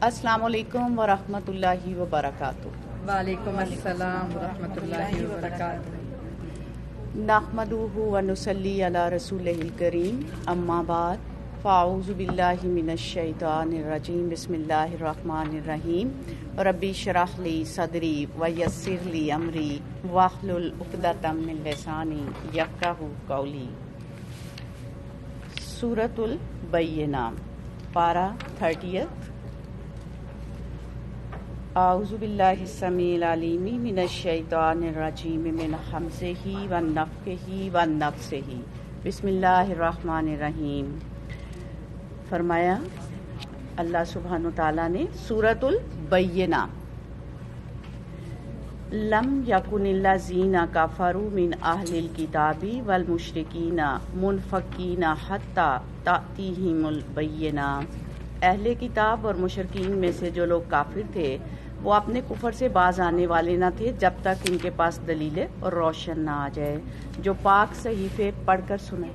السلام علیکم ورحمۃ اللہ وبرکاتہ۔ وعلیکم السلام ورحمۃ اللہ وبرکاتہ۔ نحمدہ ونصلی علی رسولہ الکریم، اما بعد، فاعوذ باللہ من الشیطان الرجیم، بسم اللہ الرحمن الرحیم۔ ربی اشرح لی صدری ویسر لی امری واحلل عقدۃ من لسانی یفقہوا قولی۔ سورۃ البینہ، پارہ 30۔ اعوذ باللہ السمیع العلیم من الشیطان الرجیم من ہمزہ ونفخہ ونفثہ، بسم اللہ الرحمن الرحیم۔ فرمایا اللہ سبحانہ وتعالیٰ نے سورۃ البینہ، لم یکن الذین کفروا من اہل الکتاب والمشرکین منفکین حتی تأتیہم البینہ۔ اہل کتاب اور مشرکین میں سے جو لوگ کافر تھے وہ اپنے کفر سے باز آنے والے نہ تھے جب تک ان کے پاس دلیلیں اور روشن نہ آ جائے۔ جو پاک صحیفے پڑھ کر سنیں۔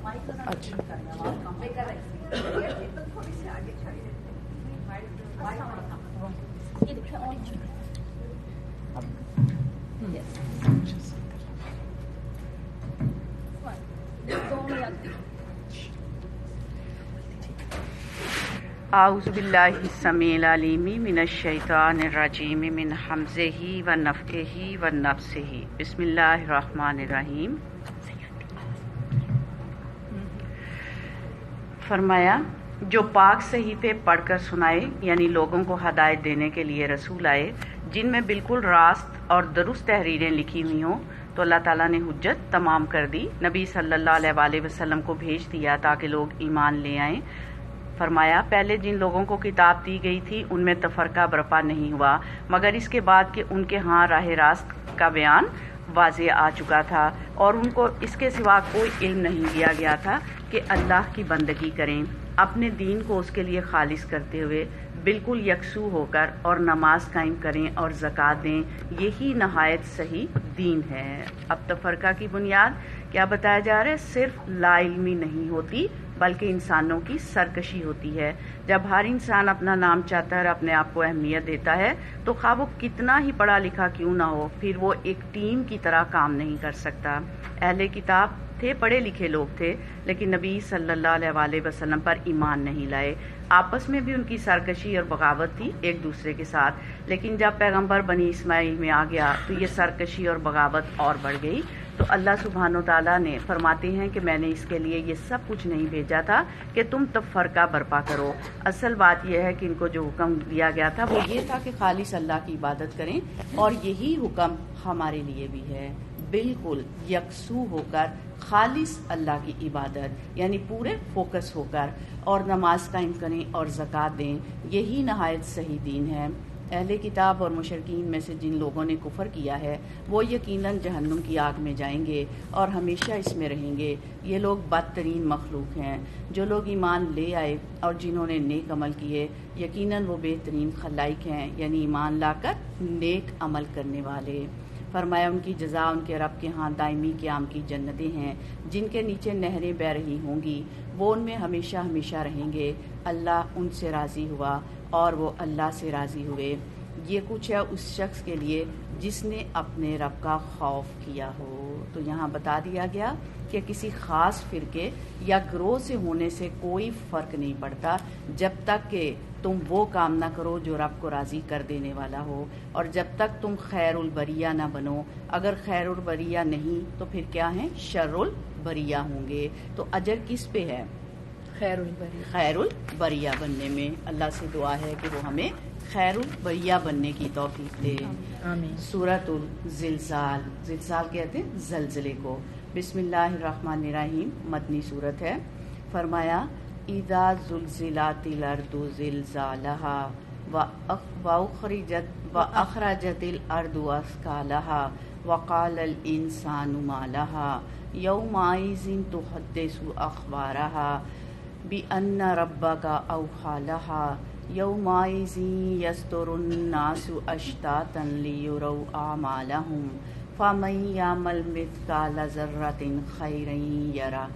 اعوذ باللہ السمیع العلیم من الشیطان الرجیم من ہمزہ ونفخہ ونفثہ، بسم اللہ الرحمن الرحیم۔ فرمایا جو پاک صحیفے پڑھ کر سنائے، یعنی لوگوں کو ہدایت دینے کے لیے رسول آئے جن میں بالکل راست اور درست تحریریں لکھی ہوئی ہوں، تو اللہ تعالیٰ نے حجت تمام کر دی، نبی صلی اللہ علیہ وآلہ وسلم کو بھیج دیا تاکہ لوگ ایمان لے آئیں۔ فرمایا پہلے جن لوگوں کو کتاب دی گئی تھی ان میں تفرقہ برپا نہیں ہوا، مگر اس کے بعد کہ ان کے ہاں راہ راست کا بیان واضح آ چکا تھا اور ان کو اس کے سوا کوئی علم نہیں دیا گیا تھا کہ اللہ کی بندگی کریں، اپنے دین کو اس کے لیے خالص کرتے ہوئے بالکل یکسو ہو کر، اور نماز قائم کریں اور زکوٰۃ دیں، یہی نہایت صحیح دین ہے۔ اب تفرقہ کی بنیاد کیا بتایا جا رہا ہے؟ صرف لا علمی نہیں ہوتی بلکہ انسانوں کی سرکشی ہوتی ہے۔ جب ہر انسان اپنا نام چاہتا ہے اور اپنے آپ کو اہمیت دیتا ہے تو خواہ وہ کتنا ہی پڑھا لکھا کیوں نہ ہو، پھر وہ ایک ٹیم کی طرح کام نہیں کر سکتا۔ اہل کتاب تھے، پڑھے لکھے لوگ تھے، لیکن نبی صلی اللہ علیہ وآلہ وسلم پر ایمان نہیں لائے۔ آپس میں بھی ان کی سرکشی اور بغاوت تھی ایک دوسرے کے ساتھ، لیکن جب پیغمبر بنی اسماعیل میں آ گیا تو یہ سرکشی اور بغاوت اور بڑھ گئی۔ تو اللہ سبحانہ وتعالیٰ نے فرماتے ہیں کہ میں نے اس کے لیے یہ سب کچھ نہیں بھیجا تھا کہ تم تفرقہ برپا کرو۔ اصل بات یہ ہے کہ ان کو جو حکم دیا گیا تھا وہ یہ تھا کہ خالص اللہ کی عبادت کریں، اور یہی حکم ہمارے لیے بھی ہے، بالکل یکسو ہو کر خالص اللہ کی عبادت، یعنی پورے فوکس ہو کر، اور نماز قائم کریں اور زکوٰۃ دیں، یہی نہایت صحیح دین ہے۔ اہل کتاب اور مشرکین میں سے جن لوگوں نے کفر کیا ہے وہ یقیناً جہنم کی آگ میں جائیں گے اور ہمیشہ اس میں رہیں گے۔ یہ لوگ بدترین مخلوق ہیں۔ جو لوگ ایمان لے آئے اور جنہوں نے نیک عمل کیے، یقیناً وہ بہترین خلائق ہیں، یعنی ایمان لا کر نیک عمل کرنے والے۔ فرمایا ان کی جزا ان کے رب کے ہاں دائمی قیام کی جنتیں ہیں جن کے نیچے نہریں بہہ رہی ہوں گی، وہ ان میں ہمیشہ ہمیشہ رہیں گے۔ اللہ ان سے راضی ہوا اور وہ اللہ سے راضی ہوئے۔ یہ کچھ ہے اس شخص کے لیے جس نے اپنے رب کا خوف کیا ہو۔ تو یہاں بتا دیا گیا کہ کسی خاص فرقے یا گروہ سے ہونے سے کوئی فرق نہیں پڑتا جب تک کہ تم وہ کام نہ کرو جو رب کو راضی کر دینے والا ہو، اور جب تک تم خیر البریہ نہ بنو۔ اگر خیر البریہ نہیں تو پھر کیا ہیں؟ شر البریہ ہوں گے۔ تو اجر کس پہ ہے؟ خیر البریہ بننے میں۔ اللہ سے دعا ہے کہ وہ ہمیں خیر البریہ بننے کی توفیق دے۔ آمین۔ سورۃ الزلزال، زلزال کہتے ہیں زلزلے کو۔ بسم اللہ الرحمن الرحیم، مدنی سورت ہے۔ فرمایا اذا زلزلت الارض زلزالہا واخرجت الارض اثقالہا وقال الانسان ما لہا یومئذ تحدث اخبارہا بأن ربک اوحی لہا یومئذ یصدر الناس اشتاتا لیروا اعمالہم فمن یعمل مثقال ذرۃ خیرا یرہ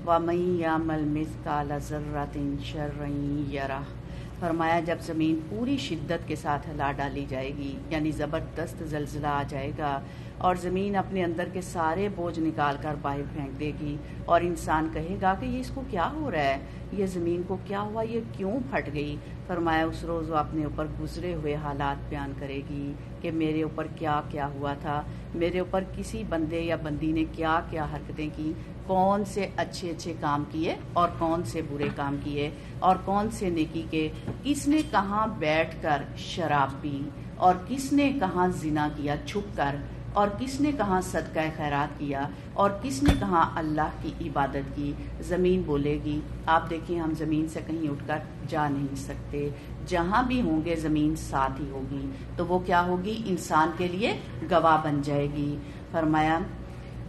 وَمَن يَعْمَلْ مِثْقَالَ ذَرَّةٍ شَرًّا يَرَهُ۔ فرمایا جب زمین پوری شدت کے ساتھ ہلا ڈالی جائے گی، یعنی زبردست زلزلہ آ جائے گا اور زمین اپنے اندر کے سارے بوجھ نکال کر باہر پھینک دے گی، اور انسان کہے گا کہ یہ اس کو کیا ہو رہا ہے، یہ زمین کو کیا ہوا، یہ کیوں پھٹ گئی۔ فرمایا اس روز وہ اپنے اوپر گزرے ہوئے حالات بیان کرے گی کہ میرے اوپر کیا کیا ہوا تھا، میرے اوپر کسی بندے یا بندی نے کیا کیا حرکتیں کی، کون سے اچھے اچھے کام کیے اور کون سے برے کام کیے، اور کون سے نیکی کے، کس نے کہاں بیٹھ کر شراب پی، اور کس نے کہاں زنا کیا چھپ کر، اور کس نے کہاں صدقہ خیرات کیا، اور کس نے کہاں اللہ کی عبادت کی۔ زمین بولے گی، آپ دیکھیں ہم زمین سے کہیں اٹھ کر جا نہیں سکتے، جہاں بھی ہوں گے زمین ساتھ ہی ہوگی، تو وہ کیا ہوگی، انسان کے لیے گواہ بن جائے گی۔ فرمایا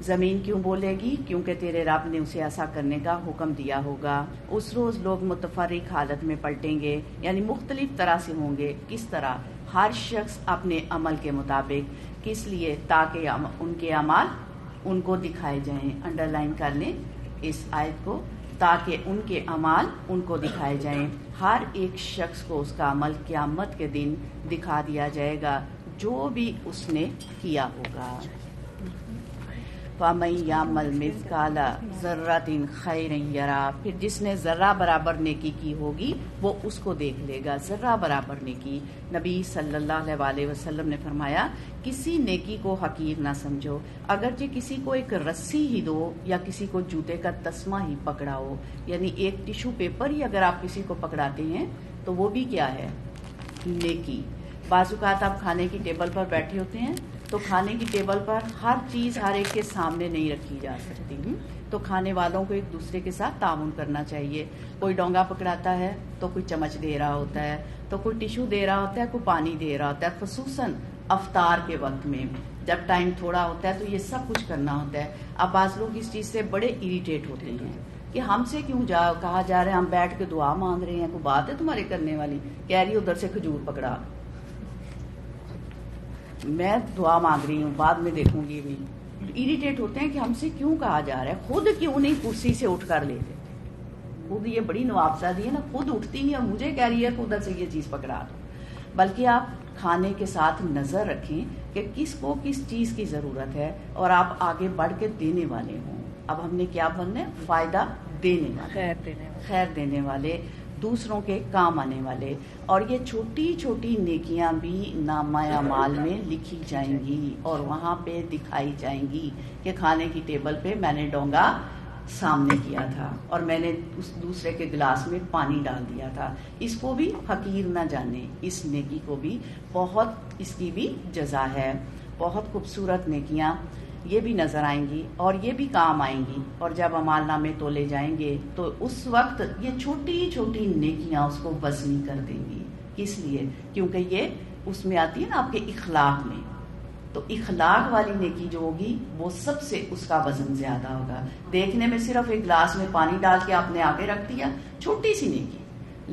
زمین کیوں بولے گی، کیونکہ تیرے رب نے اسے ایسا کرنے کا حکم دیا ہوگا۔ اس روز لوگ متفرق حالت میں پلٹیں گے، یعنی مختلف طرح سے ہوں گے۔ کس طرح؟ ہر شخص اپنے عمل کے مطابق۔ کس لیے؟ تاکہ ان کے اعمال ان کو دکھائے جائیں۔ انڈر لائن کر لیں اس آیت کو، تاکہ ان کے اعمال ان کو دکھائے جائیں۔ ہر ایک شخص کو اس کا عمل قیامت کے دن دکھا دیا جائے گا، جو بھی اس نے کیا ہوگا۔ وَمَن يَعْمَلْ مِثْقَالَ ذَرَّةٍ خَيْرًا يَرَهُ۔ پھر جس نے ذرہ برابر نیکی کی ہوگی وہ اس کو دیکھ لے گا، ذرہ برابر نیکی۔ نبی صلی اللہ علیہ وسلم نے فرمایا کسی نیکی کو حقیر نہ سمجھو، اگرچہ کسی کو ایک رسی ہی دو یا کسی کو جوتے کا تسمہ ہی پکڑاؤ، یعنی ایک ٹیشو پیپر ہی اگر آپ کسی کو پکڑاتے ہیں تو وہ بھی کیا ہے، نیکی۔ بعض اوقات آپ کھانے کی ٹیبل پر بیٹھے ہوتے ہیں تو کھانے کی ٹیبل پر ہر چیز ہر ایک کے سامنے نہیں رکھی جا سکتی، تو کھانے والوں کو ایک دوسرے کے ساتھ تعاون کرنا چاہیے۔ کوئی ڈونگا پکڑاتا ہے تو کوئی چمچ دے رہا ہوتا ہے، تو کوئی ٹیشو دے رہا ہوتا ہے، کوئی پانی دے رہا ہوتا ہے، خصوصاً افطار کے وقت میں جب ٹائم تھوڑا ہوتا ہے تو یہ سب کچھ کرنا ہوتا ہے۔ اب بعض لوگ اس چیز سے بڑے اریٹیٹ ہوتے ہیں کہ ہم سے کیوں کہا جا رہا ہے، ہم بیٹھ کے دعا مانگ رہے ہیں، کوئی بات ہے تمہارے کرنے والی، کہہ رہی ادھر سے کھجور پکڑا، میں دعا مانگ رہی ہوں بعد میں دیکھوں گی بھی۔ اریٹیٹ ہوتے ہیں کہ ہم سے کیوں کہا جا رہا ہے، خود کیوں نہیں کرسی سے اٹھ کر لے لیتے، خود یہ بڑی نوابزادی ہے نا، خود اٹھتی نہیں اور مجھے کہہ رہی ہے کہ ادھر سے یہ چیز پکڑا دو۔ بلکہ آپ کھانے کے ساتھ نظر رکھیں کہ کس کو کس چیز کی ضرورت ہے اور آپ آگے بڑھ کے دینے والے ہوں۔ اب ہم نے کیا بننا ہے، فائدہ دینے والے، خیر دینے والے، دوسروں کے کام آنے والے۔ اور یہ چھوٹی چھوٹی نیکیاں بھی نامہ اعمال میں لکھی جائیں گی اور وہاں پہ دکھائی جائیں گی کہ کھانے کی ٹیبل پہ میں نے ڈونگا سامنے کیا تھا اور میں نے اس دوسرے کے گلاس میں پانی ڈال دیا تھا۔ اس کو بھی حقیر نہ جانے، اس نیکی کو بھی بہت، اس کی بھی جزا ہے۔ بہت خوبصورت نیکیاں یہ بھی نظر آئیں گی اور یہ بھی کام آئیں گی، اور جب اعمال نامے تولے جائیں گے تو اس وقت یہ چھوٹی چھوٹی نیکیاں اس کو وزنی کر دیں گی۔ کس لیے؟ کیونکہ یہ اس میں آتی ہے نا آپ کے اخلاق میں، تو اخلاق والی نیکی جو ہوگی وہ سب سے اس کا وزن زیادہ ہوگا۔ دیکھنے میں صرف ایک گلاس میں پانی ڈال کے آپ نے آگے رکھ دیا، چھوٹی سی نیکی،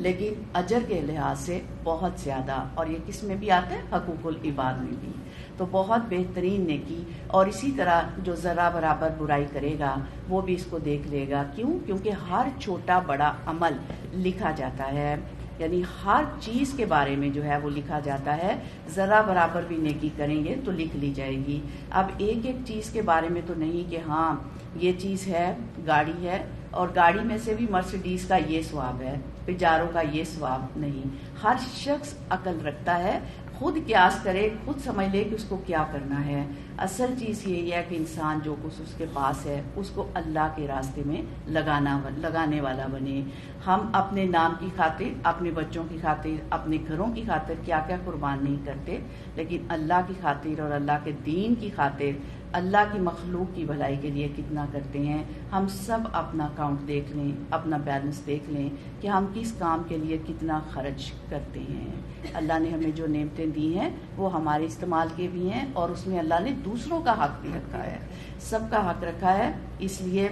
لیکن اجر کے لحاظ سے بہت زیادہ، اور یہ کس میں بھی آتا ہے، حقوق العباد میں بھی۔ تو بہت بہترین نیکی۔ اور اسی طرح جو ذرہ برابر برائی کرے گا وہ بھی اس کو دیکھ لے گا۔ کیوں؟ کیونکہ ہر چھوٹا بڑا عمل لکھا جاتا ہے، یعنی ہر چیز کے بارے میں جو ہے وہ لکھا جاتا ہے۔ ذرہ برابر بھی نیکی کریں گے تو لکھ لی جائے گی۔ اب ایک ایک چیز کے بارے میں تو نہیں کہ ہاں یہ چیز ہے، گاڑی ہے اور گاڑی میں سے بھی مرسیڈیز کا یہ ثواب ہے، پجارو کا یہ ثواب نہیں۔ ہر شخص عقل رکھتا ہے، خود قیاس کرے، خود سمجھ لے کہ اس کو کیا کرنا ہے۔ اصل چیز یہی ہے کہ انسان جو کچھ اس کے پاس ہے اس کو اللہ کے راستے میں لگانے والا بنے۔ ہم اپنے نام کی خاطر، اپنے بچوں کی خاطر، اپنے گھروں کی خاطر کیا کیا قربان نہیں کرتے، لیکن اللہ کی خاطر اور اللہ کے دین کی خاطر، اللہ کی مخلوق کی بھلائی کے لیے کتنا کرتے ہیں۔ ہم سب اپنا اکاؤنٹ دیکھ لیں، اپنا بیلنس دیکھ لیں کہ ہم کس کام کے لیے کتنا خرچ کرتے ہیں۔ اللہ نے ہمیں جو نعمتیں دی ہیں وہ ہمارے استعمال کے بھی ہیں، اور اس میں اللہ نے دوسروں کا حق بھی رکھا ہے، سب کا حق رکھا ہے۔ اس لیے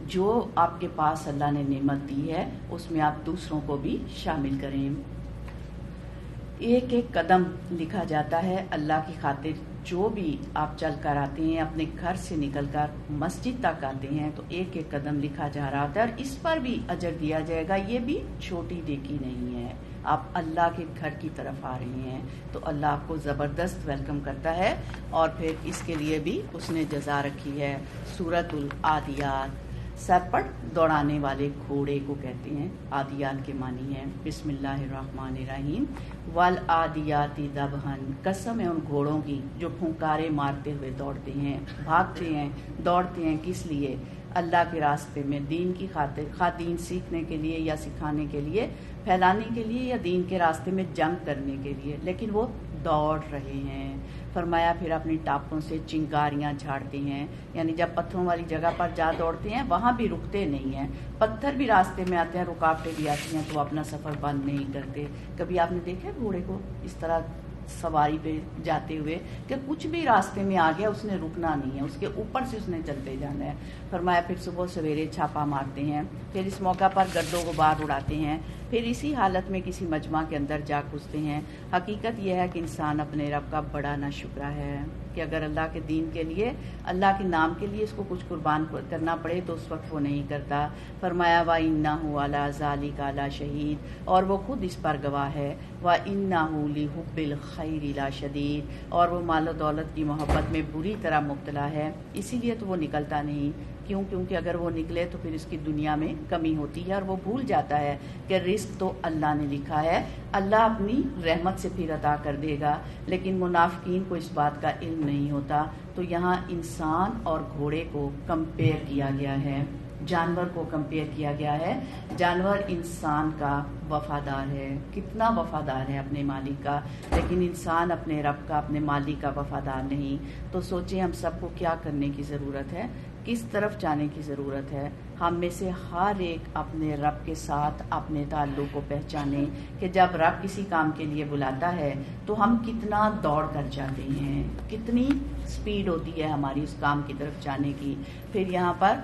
جو آپ کے پاس اللہ نے نعمت دی ہے اس میں آپ دوسروں کو بھی شامل کریں۔ ایک ایک قدم لکھا جاتا ہے اللہ کی خاطر. جو بھی آپ چل کر آتے ہیں، اپنے گھر سے نکل کر مسجد تک آتے ہیں، تو ایک ایک قدم لکھا جا رہا ہوتا ہے، اور اس پر بھی اجر دیا جائے گا. یہ بھی چھوٹی نیکی نہیں ہے. آپ اللہ کے گھر کی طرف آ رہے ہیں تو اللہ آپ کو زبردست ویلکم کرتا ہے، اور پھر اس کے لیے بھی اس نے جزا رکھی ہے. سورۃ العادیات، سر پر دوڑانے والے گھوڑے کو کہتے ہیں. عادیات کے معنی ہیں بسم اللہ الرحمن الرحیم. والعادیات ضبحن، قسم ہے ان گھوڑوں کی جو پھنکارے مارتے ہوئے دوڑتے ہیں، بھاگتے ہیں، دوڑتے ہیں. کس لیے؟ اللہ کے راستے میں، دین کی خاطر، خواہ دین سیکھنے کے لیے یا سکھانے کے لیے، پھیلانے کے لیے، یا دین کے راستے میں جنگ کرنے کے لیے، لیکن وہ دوڑ رہے ہیں. فرمایا پھر اپنی ٹاپوں سے چنگاریاں جھاڑتے ہیں، یعنی جب پتھروں والی جگہ پر جا دوڑتے ہیں وہاں بھی رکتے نہیں ہیں. پتھر بھی راستے میں آتے ہیں، رکاوٹیں بھی آتی ہیں، تو اپنا سفر بند نہیں کرتے. کبھی آپ نے دیکھا گھوڑے کو اس طرح سواری پہ جاتے ہوئے کہ کچھ بھی راستے میں آ گیا اس نے رکنا نہیں ہے، اس کے اوپر سے اس نے چلتے جانا ہے. فرمایا پھر صبح سویرے چھاپا مارتے ہیں، پھر اس موقع پر گرد و غبار اڑاتے ہیں، پھر اسی حالت میں کسی مجمع کے اندر جا گھستے ہیں. حقیقت یہ ہے کہ انسان اپنے رب کا بڑا ناشکرا ہے کہ اگر اللہ کے دین کے لیے، اللہ کے نام کے لیے اس کو کچھ قربان کرنا پڑے تو اس وقت وہ نہیں کرتا. فرمایا وَإِنَّهُ عَلَىٰ ذَلِكَ لَشَهِيدٌ، اور وہ خود اس پر گواہ ہے. وَإِنَّهُ لِحُبِّ الْخَيْرِ لَشَدِيدٌ، اور وہ مال و دولت کی محبت میں بری طرح مبتلا ہے، اسی لیے تو وہ نکلتا نہیں. کیوں؟ کیونکہ اگر وہ نکلے تو پھر اس کی دنیا میں کمی ہوتی ہے، اور وہ بھول جاتا ہے کہ رزق تو اللہ نے لکھا ہے، اللہ اپنی رحمت سے پھر عطا کر دے گا. لیکن منافقین کو اس بات کا علم نہیں ہوتا. تو یہاں انسان اور گھوڑے کو کمپیئر کیا گیا ہے، جانور کو کمپیئر کیا گیا ہے. جانور انسان کا وفادار ہے، کتنا وفادار ہے اپنے مالک کا، لیکن انسان اپنے رب کا، اپنے مالک کا وفادار نہیں. تو سوچیں ہم سب کو کیا کرنے کی ضرورت ہے، کس طرف جانے کی ضرورت ہے. ہم میں سے ہر ایک اپنے رب کے ساتھ اپنے تعلق کو پہچانے کہ جب رب کسی کام کے لیے بلاتا ہے تو ہم کتنا دوڑ کر جاتے ہیں، کتنی سپیڈ ہوتی ہے ہماری اس کام کی طرف جانے کی. پھر یہاں پر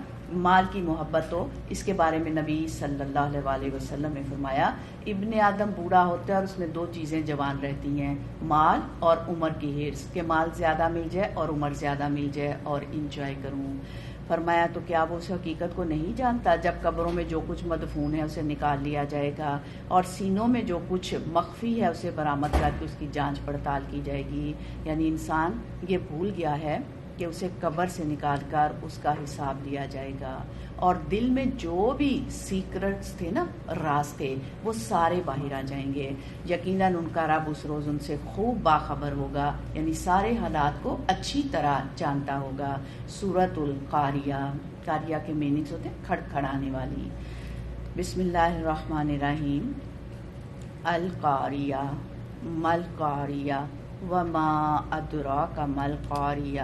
مال کی محبت ہو، اس کے بارے میں نبی صلی اللہ علیہ وسلم نے فرمایا ابن آدم بوڑھا ہوتا ہے اور اس میں دو چیزیں جوان رہتی ہیں، مال اور عمر کی حرص، کہ مال زیادہ مل جائے اور عمر زیادہ مل جائے اور انجوائے کروں. فرمایا تو کیا وہ اس حقیقت کو نہیں جانتا جب قبروں میں جو کچھ مدفون ہے اسے نکال لیا جائے گا، اور سینوں میں جو کچھ مخفی ہے اسے برآمد کر کے اس کی جانچ پڑتال کی جائے گی. یعنی انسان یہ بھول گیا ہے کہ اسے قبر سے نکال کر اس کا حساب لیا جائے گا، اور دل میں جو بھی سیکرٹس تھے نا، راز تھے، وہ سارے باہر آ جائیں گے. یقیناً ان کا رب اس روز ان سے خوب باخبر ہوگا، یعنی سارے حالات کو اچھی طرح جانتا ہوگا. سورۃ القاریہ، قاریہ کے میننگز ہوتے ہیں کھڑکھڑانے والی. بسم اللہ الرحمن الرحیم. القاریہ مل قاریہ وما ادراک مل قاریہ.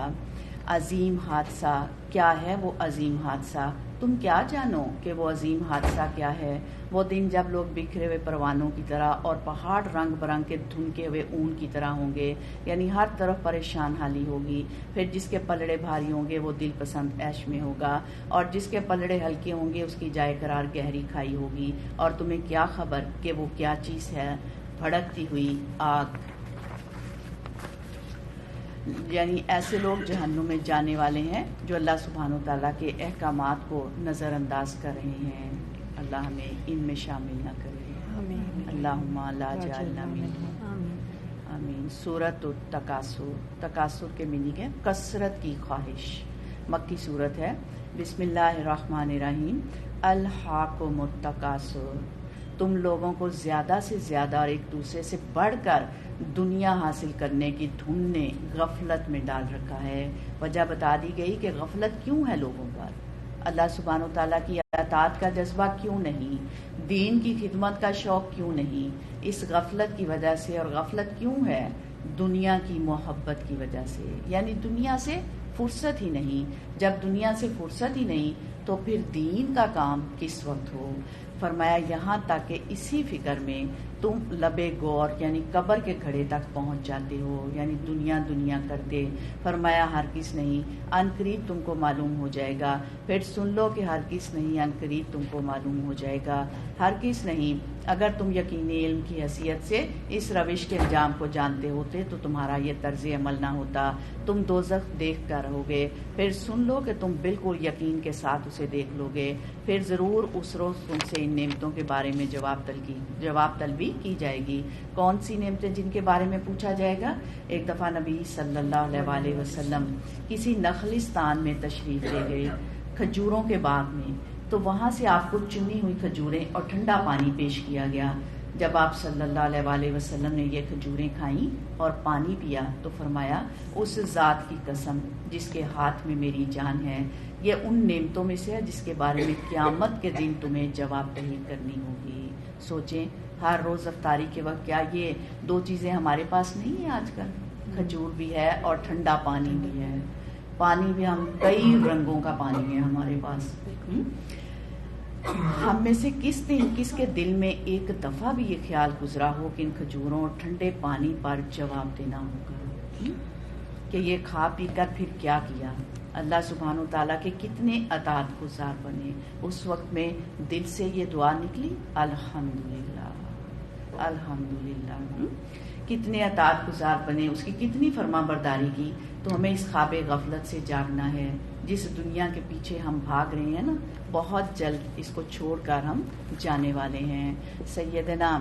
عظیم حادثہ، کیا ہے وہ عظیم حادثہ؟ تم کیا جانو کہ وہ عظیم حادثہ کیا ہے؟ وہ دن جب لوگ بکھرے ہوئے پروانوں کی طرح اور پہاڑ رنگ برنگ کے دھنکے ہوئے اون کی طرح ہوں گے، یعنی ہر طرف پریشان حالی ہوگی. پھر جس کے پلڑے بھاری ہوں گے وہ دل پسند عیش میں ہوگا، اور جس کے پلڑے ہلکے ہوں گے اس کی جائے قرار گہری کھائی ہوگی. اور تمہیں کیا خبر کہ وہ کیا چیز ہے؟ بھڑکتی ہوئی آگ. یعنی ایسے لوگ جہنم میں جانے والے ہیں جو اللہ سبحانہ و تعالیٰ کے احکامات کو نظر انداز کر رہے ہیں. اللہ ہمیں ان میں شامل نہ کرے. اللہم لا جعلنا منہم. آمین. سورۃ التکاثر. تکاثر کے معنی ہے کثرت کی خواہش. مکی صورت ہے. بسم اللہ الرحمن الرحیم. الہاکم التکاثر. تم لوگوں کو زیادہ سے زیادہ اور ایک دوسرے سے بڑھ کر دنیا حاصل کرنے کی دھن نے غفلت میں ڈال رکھا ہے. وجہ بتا دی گئی کہ غفلت کیوں ہے لوگوں پر، اللہ سبحانہ و تعالیٰ کی اطاعت کا جذبہ کیوں نہیں، دین کی خدمت کا شوق کیوں نہیں. اس غفلت کی وجہ سے. اور غفلت کیوں ہے؟ دنیا کی محبت کی وجہ سے. یعنی دنیا سے فرصت ہی نہیں. جب دنیا سے فرصت ہی نہیں تو پھر دین کا کام کس وقت ہو. فرمایا یہاں تک کہ اسی فکر میں تم لبے گور یعنی قبر کے گھڑے تک پہنچ جاتے ہو، یعنی دنیا دنیا کرتے. فرمایا ہرگز نہیں، ان قریب تم کو معلوم ہو جائے گا. پھر سن لو کہ ہرگز نہیں، ان قریب تم کو معلوم ہو جائے گا. ہرگز نہیں، اگر تم یقینی علم کی حیثیت سے اس روش کے انجام کو جانتے ہوتے تو تمہارا یہ طرز عمل نہ ہوتا. تم دوزخ دیکھ کر رہو گے، پھر سن لو کہ تم بالکل یقین کے ساتھ اسے دیکھ لو گے، پھر ضرور اس روز تم سے ان نعمتوں کے بارے میں جواب طلبی کی جائے گی. کون سی نعمتیں جن کے بارے میں پوچھا جائے گا؟ ایک دفعہ نبی صلی اللہ علیہ وسلم کسی نخلستان میں تشریف لے گئے، کھجوروں کے باغ میں، تو وہاں سے آپ کو چنی ہوئی کھجوریں اور ٹھنڈا پانی پیش کیا گیا. جب آپ صلی اللہ علیہ وسلم نے یہ کھجوریں کھائیں اور پانی پیا تو فرمایا، اس ذات کی قسم جس کے ہاتھ میں میری جان ہے، یہ ان نعمتوں میں سے ہے جس کے بارے میں قیامت کے دن تمہیں جواب دہی کرنی ہوگی. سوچیں، ہر روز افطاری کے وقت کیا یہ دو چیزیں ہمارے پاس نہیں ہیں؟ آج کل کھجور بھی ہے اور ٹھنڈا پانی بھی ہے. پانی بھی ہم کئی رنگوں کا پانی ہے ہمارے پاس. ہم میں سے کس کے دل میں ایک دفعہ بھی یہ خیال گزرا ہو کہ ان کھجوروں اور ٹھنڈے پانی پر جواب دینا ہوگا کہ یہ کھا پی کر پھر کیا کیا؟ اللہ سبحانہ و تعالیٰ کے کتنے اطاعت گزار بنے. اس وقت میں دل سے یہ دعا نکلی، الحمدللہ الحمدللہ. کتنے اطاعت گزار بنے، اس کی کتنی فرما برداری کی. تو ہمیں اس خواب غفلت سے جاگنا ہے. جس دنیا کے پیچھے ہم بھاگ رہے ہیں نا، بہت جلد اس کو چھوڑ کر ہم جانے والے ہیں. سیدنا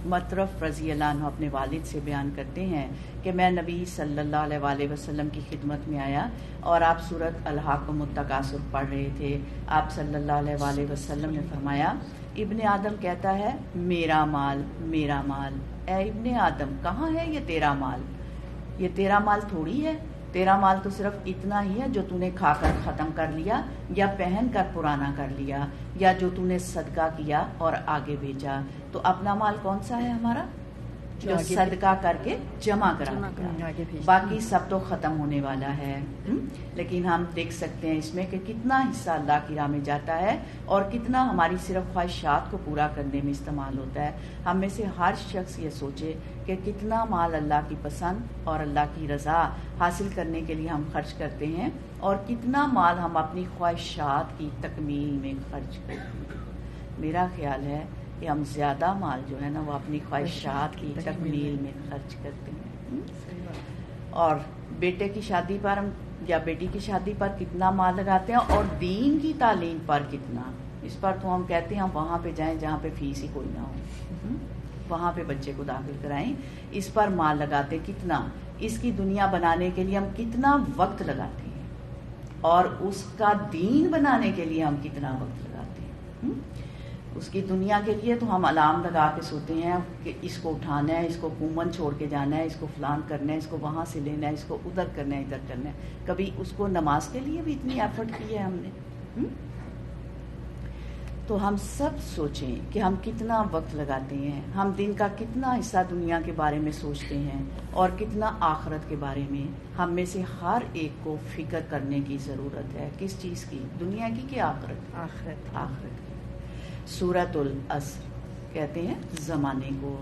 مطرف رضی اللہ عنہ اپنے والد سے بیان کرتے ہیں کہ میں نبی صلی اللہ علیہ وسلم کی خدمت میں آیا اور آپ سورۃ الہاکم التکاثر پڑھ رہے تھے. آپ صلی اللہ علیہ وسلم نے فرمایا، ابن آدم کہتا ہے میرا مال میرا مال. اے ابن آدم، کہاں ہے یہ تیرا مال؟ یہ تیرا مال تھوڑی ہے. تیرا مال تو صرف اتنا ہی ہے جو تو نے کھا کر ختم کر لیا، یا پہن کر پرانا کر لیا، یا جو تو نے صدقہ کیا اور آگے بھیجا. تو اپنا مال کون سا ہے ہمارا؟ جو صدقہ کر کے جمع کرا دیا. باقی سب تو ختم ہونے والا ہے. لیکن ہم دیکھ سکتے ہیں اس میں کہ کتنا حصہ اللہ کی راہ میں جاتا ہے اور کتنا ہماری صرف خواہشات کو پورا کرنے میں استعمال ہوتا ہے. ہم میں سے ہر شخص یہ سوچے کہ کتنا مال اللہ کی پسند اور اللہ کی رضا حاصل کرنے کے لیے ہم خرچ کرتے ہیں اور کتنا مال ہم اپنی خواہشات کی تکمیل میں خرچ کرتے ہیں. میرا خیال ہے کہ ہم زیادہ مال جو ہے نا وہ اپنی خواہشات کی تکمیل میں خرچ کرتے ہیں. اور بیٹے کی شادی پر ہم یا بیٹی کی شادی پر کتنا مال لگاتے ہیں اور دین کی تعلیم پر کتنا. اس پر تو ہم کہتے ہیں ہم وہاں پہ جائیں جہاں پہ فیس ہی کوئی نہ ہو، وہاں پہ بچے کو داخل کرائیں. اس پر مال لگاتے کتنا. اس کی دنیا بنانے کے لیے ہم کتنا وقت لگاتے ہیں اور اس کا دین بنانے کے لیے ہم کتنا وقت لگاتے ہیں. اس کی دنیا کے لیے تو ہم الارم لگا کے سوتے ہیں کہ اس کو اٹھانا ہے، اس کو کومن چھوڑ کے جانا ہے، اس کو فلان کرنا ہے، اس کو وہاں سے لینا ہے، اس کو ادھر کرنا ہے، ادھر کرنا ہے. کبھی اس کو نماز کے لیے بھی اتنی ایفرٹ کی ہے ہم نے. تو ہم سب سوچیں کہ ہم کتنا وقت لگاتے ہیں. ہم دن کا کتنا حصہ دنیا کے بارے میں سوچتے ہیں اور کتنا آخرت کے بارے میں. ہم میں سے ہر ایک کو فکر کرنے کی ضرورت ہے. کس چیز کی؟ دنیا کی کہ آخرت؟ آخرت کی. سورۃ العصر کہتے ہیں زمانے کو.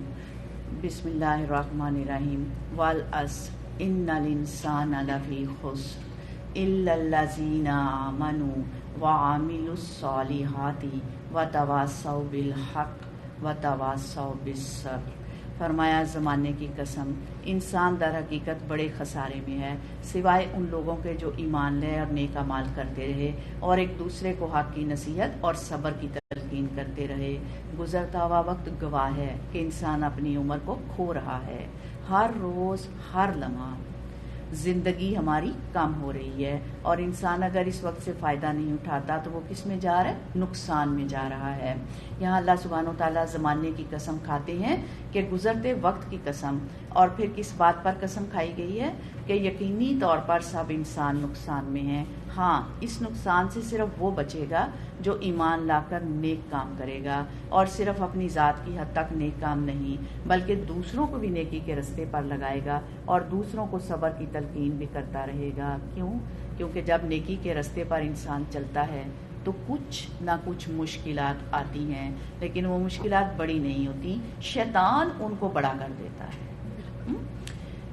بسم اللہ الرحمن الرحیم. والعصر ان الانسان لفی خسر الا الذین آمنوا وعملوا الصالحات وتواصوا بالحق وتواصوا بالصبر. فرمایا زمانے کی قسم، انسان در حقیقت بڑے خسارے میں ہے سوائے ان لوگوں کے جو ایمان لے اور نیک اعمال کرتے رہے اور ایک دوسرے کو حق کی نصیحت اور صبر کی تلقین کرتے رہے. گزرتا ہوا وقت گواہ ہے کہ انسان اپنی عمر کو کھو رہا ہے. ہر روز ہر لمحہ زندگی ہماری کم ہو رہی ہے اور انسان اگر اس وقت سے فائدہ نہیں اٹھاتا تو وہ کس میں جا رہا ہے؟ نقصان میں جا رہا ہے. یہاں اللہ سبحانہ و تعالیٰ زمانے کی قسم کھاتے ہیں کہ گزرتے وقت کی قسم. اور پھر کس بات پر قسم کھائی گئی ہے؟ کہ یقینی طور پر سب انسان نقصان میں ہیں. ہاں، اس نقصان سے صرف وہ بچے گا جو ایمان لا کر نیک کام کرے گا اور صرف اپنی ذات کی حد تک نیک کام نہیں بلکہ دوسروں کو بھی نیکی کے رستے پر لگائے گا اور دوسروں کو صبر کی تلقین بھی کرتا رہے گا. کیونکہ جب نیکی کے رستے پر انسان چلتا ہے تو کچھ نہ کچھ مشکلات آتی ہیں، لیکن وہ مشکلات بڑی نہیں ہوتی، شیطان ان کو بڑا کر دیتا ہے.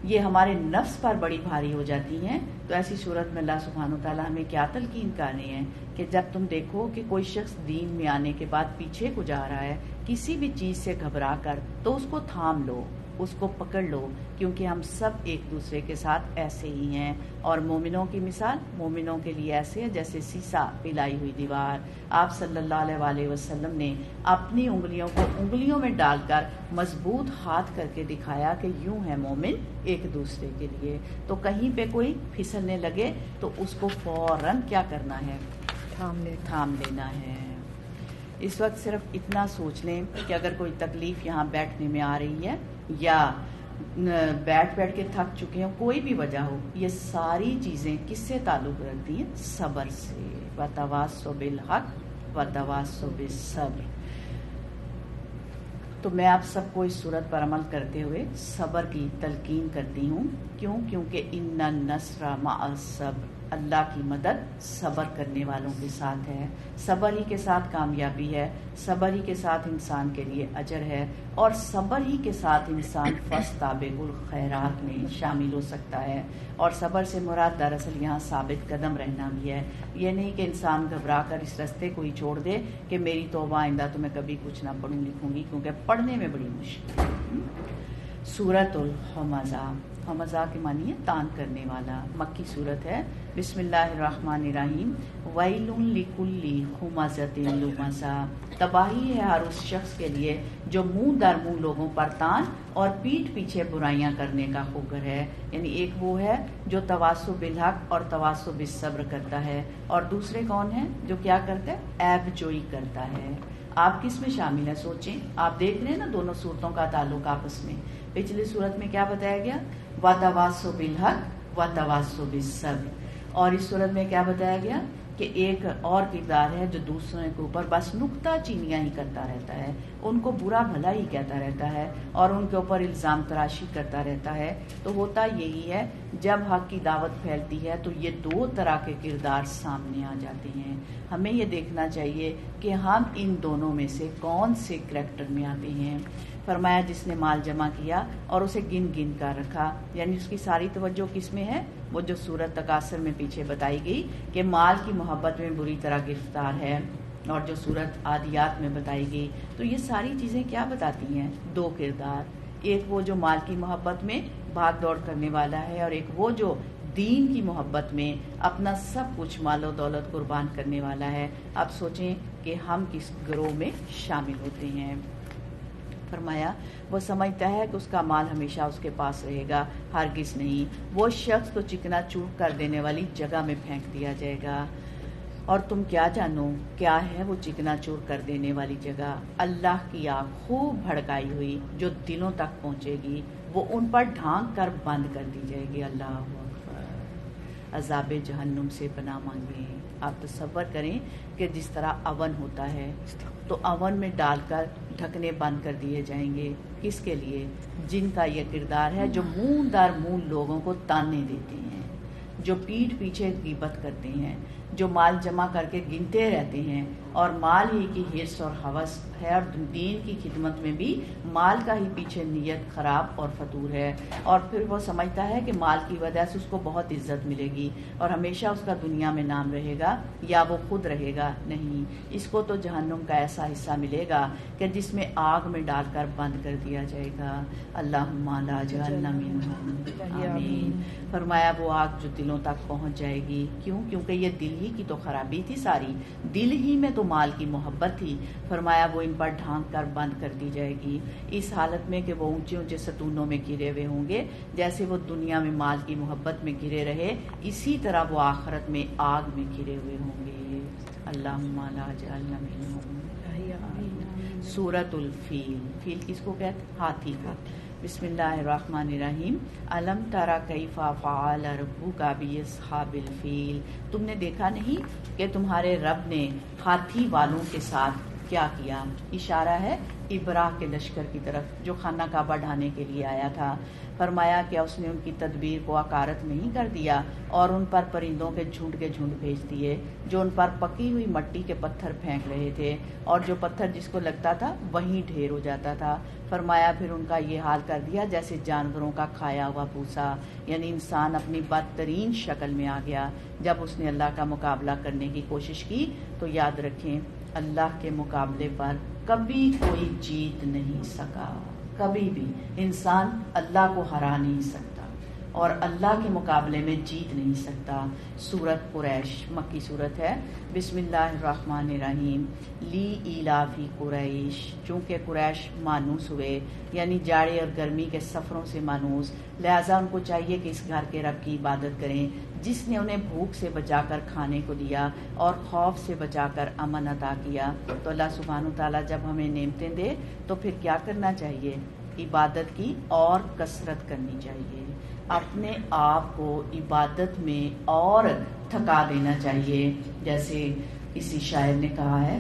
یہ ہمارے نفس پر بڑی بھاری ہو جاتی ہیں. تو ایسی صورت میں اللہ سبحانہ وتعالیٰ ہمیں کیا تلقین کر رہے ہیں کہ جب تم دیکھو کہ کوئی شخص دین میں آنے کے بعد پیچھے کو جا رہا ہے، کسی بھی چیز سے گھبرا کر تو اس کو تھام لو، اس کو پکڑ لو، کیونکہ ہم سب ایک دوسرے کے ساتھ ایسے ہی ہیں۔ اور مومنوں کی مثال مومنوں کے لیے ایسے ہے جیسے سیسا پلائی ہوئی دیوار۔ آپ صلی اللہ علیہ وآلہ وسلم نے اپنی انگلیوں کو انگلیوں میں ڈال کر مضبوط ہاتھ کر کے دکھایا کہ یوں ہے مومن ایک دوسرے کے لیے۔ تو کہیں پہ کوئی پھسلنے لگے تو اس کو فوراً کیا کرنا ہے؟ تھام لینا ہے۔ اس وقت صرف اتنا سوچ لیں کہ اگر کوئی تکلیف یہاں بیٹھنے میں آ رہی ہے یا بیٹھ کے تھک چکے ہوں، کوئی بھی وجہ ہو، یہ ساری چیزیں کس سے تعلق رکھتی ہیں؟ صبر سے۔ وَتَوَاصَوْا بِالْحَقِّ وَتَوَاصَوْا بِالصَّبْرِ۔ تو میں آپ سب کو اس صورت پر عمل کرتے ہوئے صبر کی تلقین کرتی ہوں۔ کیونکہ ان النصر مع الصبر، اللہ کی مدد صبر کرنے والوں کے ساتھ ہے۔ صبر ہی کے ساتھ کامیابی ہے، صبر ہی کے ساتھ انسان کے لیے اجر ہے، اور صبر ہی کے ساتھ انسان فاستبقوا الخیرات میں شامل ہو سکتا ہے۔ اور صبر سے مراد دراصل یہاں ثابت قدم رہنا بھی ہے۔ یہ نہیں کہ انسان گھبرا کر اس راستے کو ہی چھوڑ دے کہ میری توبہ آئندہ تو میں کبھی کچھ نہ پڑھوں لکھوں گی، کیونکہ پڑھنے میں بڑی مشکل ہے۔ سورۃ الہمزہ، ہمزہ کے معنی ہے تان کرنے والا، مکی صورت ہے۔ بسم اللہ الرحمن الرحیم۔ ویل لکل ہمزۃ لمزہ، تباہی ہے ہر اس شخص کے لیے جو منہ در منہ لوگوں پر تان اور پیٹھ پیچھے برائیاں کرنے کا خوگر ہے۔ یعنی ایک وہ ہے جو تواصوا بالحق اور تواصوا بالصبر کرتا ہے، اور دوسرے کون ہیں جو کیا کرتا ہے؟ عیب جوئی کرتا ہے۔ آپ کس میں شامل ہیں؟ سوچیں، آپ دیکھ رہے ہیں نا دونوں صورتوں کا تعلق آپس میں۔ پچھلی صورت میں کیا بتایا گیا؟ وَتَوَاصَوْا بِالْحَقِّ وَتَوَاصَوْا بِالصَّبْرِ۔ اور اس صورت میں کیا بتایا گیا کہ ایک اور کردار ہے جو دوسروں کے اوپر بس نکتہ چینیاں ہی کرتا رہتا ہے، ان کو برا بھلا ہی کہتا رہتا ہے اور ان کے اوپر الزام تراشی کرتا رہتا ہے۔ تو ہوتا یہی ہے جب حق کی دعوت پھیلتی ہے تو یہ دو طرح کے کردار سامنے آ جاتے ہیں۔ ہمیں یہ دیکھنا چاہیے کہ ہم ان دونوں میں سے کون سے کریکٹر میں آتے ہیں۔ فرمایا جس نے مال جمع کیا اور اسے گن گن کر رکھا، یعنی اس کی ساری توجہ کس میں ہے؟ وہ جو سورۃ تکاثر میں پیچھے بتائی گئی کہ مال کی محبت میں بری طرح گرفتار ہے، اور جو سورۃ عادیات میں بتائی گئی۔ تو یہ ساری چیزیں کیا بتاتی ہیں؟ دو کردار، ایک وہ جو مال کی محبت میں بھاگ دوڑ کرنے والا ہے، اور ایک وہ جو دین کی محبت میں اپنا سب کچھ مال و دولت قربان کرنے والا ہے۔ اب سوچیں کہ ہم کس گروہ میں شامل ہوتے ہیں۔ فرمایا وہ سمجھتا ہے کہ اس کا مال ہمیشہ اس کے پاس رہے گا، ہرگز نہیں، وہ شخص تو چکنا چور کر دینے والی جگہ میں پھینک دیا جائے گا۔ اور تم کیا جانو کیا ہے وہ چکنا چور کر دینے والی جگہ؟ اللہ کی آگ خوب بھڑکائی ہوئی جو دلوں تک پہنچے گی، وہ ان پر ڈھانک کر بند کر دی جائے گی۔ اللہ اکبر۔ عذاب جہنم سے پناہ مانگیں۔ آپ تصور کریں کہ جس طرح اون ہوتا ہے تو اون میں ڈال کر ڈھکنے بند کر دیے جائیں گے، کس کے لیے؟ جن کا یہ کردار ہے جو منہ در منہ لوگوں کو تانے دیتے ہیں، جو پیٹھ پیچھے غیبت کرتے ہیں، جو مال جمع کر کے گنتے رہتے ہیں اور مال ہی کی حرص اور ہوس ہے، اور دین کی خدمت میں بھی مال کا ہی پیچھے نیت خراب اور فتور ہے، اور پھر وہ سمجھتا ہے کہ مال کی وجہ سے اس کو بہت عزت ملے گی اور ہمیشہ اس کا دنیا میں نام رہے گا، یا وہ خود رہے گا؟ نہیں، اس کو تو جہنم کا ایسا حصہ ملے گا کہ جس میں آگ میں ڈال کر بند کر دیا جائے گا۔ اللہم لا جعلنا منہم، آمین۔ فرمایا وہ آگ جو دلوں تک پہنچ جائے گی، کیوں؟ کیونکہ یہ دل ہی کی تو خرابی تھی ساری، دل ہی میں تو مال کی محبت تھی۔ فرمایا وہ ان پر ڈھانک کر بند کر دی جائے گی، اس حالت میں کہ وہ اونچے اونچے ستونوں میں گرے ہوئے ہوں گے، جیسے وہ دنیا میں مال کی محبت میں گرے رہے، اسی طرح وہ آخرت میں آگ میں گرے ہوئے ہوں گے۔ اللہم لا جعلنا منہم۔ سورۃ الفیل، فیل کس کو کہتے؟ ہاتھی کو۔ بسم اللہ الرحمن الرحیم۔ الم تری کیف فعل ربک باصحاب الفیل، تم نے دیکھا نہیں کہ تمہارے رب نے ہاتھی والوں کے ساتھ کیا کیا؟ اشارہ ہے ابراہ کے لشکر کی طرف جو خانہ کعبہ ڈھانے کے لیے آیا تھا۔ فرمایا کہ اس نے ان کی تدبیر کو اکارت نہیں کر دیا اور ان پر پرندوں کے جھنڈ بھیج دیے جو ان پر پکی ہوئی مٹی کے پتھر پھینک رہے تھے، اور جو پتھر جس کو لگتا تھا وہیں ڈھیر ہو جاتا تھا۔ فرمایا پھر ان کا یہ حال کر دیا جیسے جانوروں کا کھایا ہوا بھوسا، یعنی انسان اپنی بدترین شکل میں آ گیا جب اس نے اللہ کا مقابلہ کرنے کی کوشش کی۔ تو یاد رکھیں اللہ کے مقابلے پر کبھی کوئی جیت نہیں سکا. کبھی بھی انسان اللہ کو ہرا نہیں سکتا اور اللہ کے مقابلے میں جیت نہیں سکتا. سورت قریش مکی سورت ہے. بسم اللہ الرحمن الرحیم. لی ایلافی قریش، چونکہ قریش مانوس ہوئے یعنی جاڑے اور گرمی کے سفروں سے مانوس، لہٰذا ان کو چاہیے کہ اس گھر کے رب کی عبادت کریں جس نے انہیں بھوک سے بچا کر کھانے کو دیا اور خوف سے بچا کر امن عطا کیا. تو اللہ سبحانہ و تعالیٰ جب ہمیں نعمتیں دے تو پھر کیا کرنا چاہیے؟ عبادت کی اور کثرت کرنی چاہیے. اپنے آپ کو عبادت میں اور تھکا دینا چاہیے. جیسے کسی شاعر نے کہا ہے،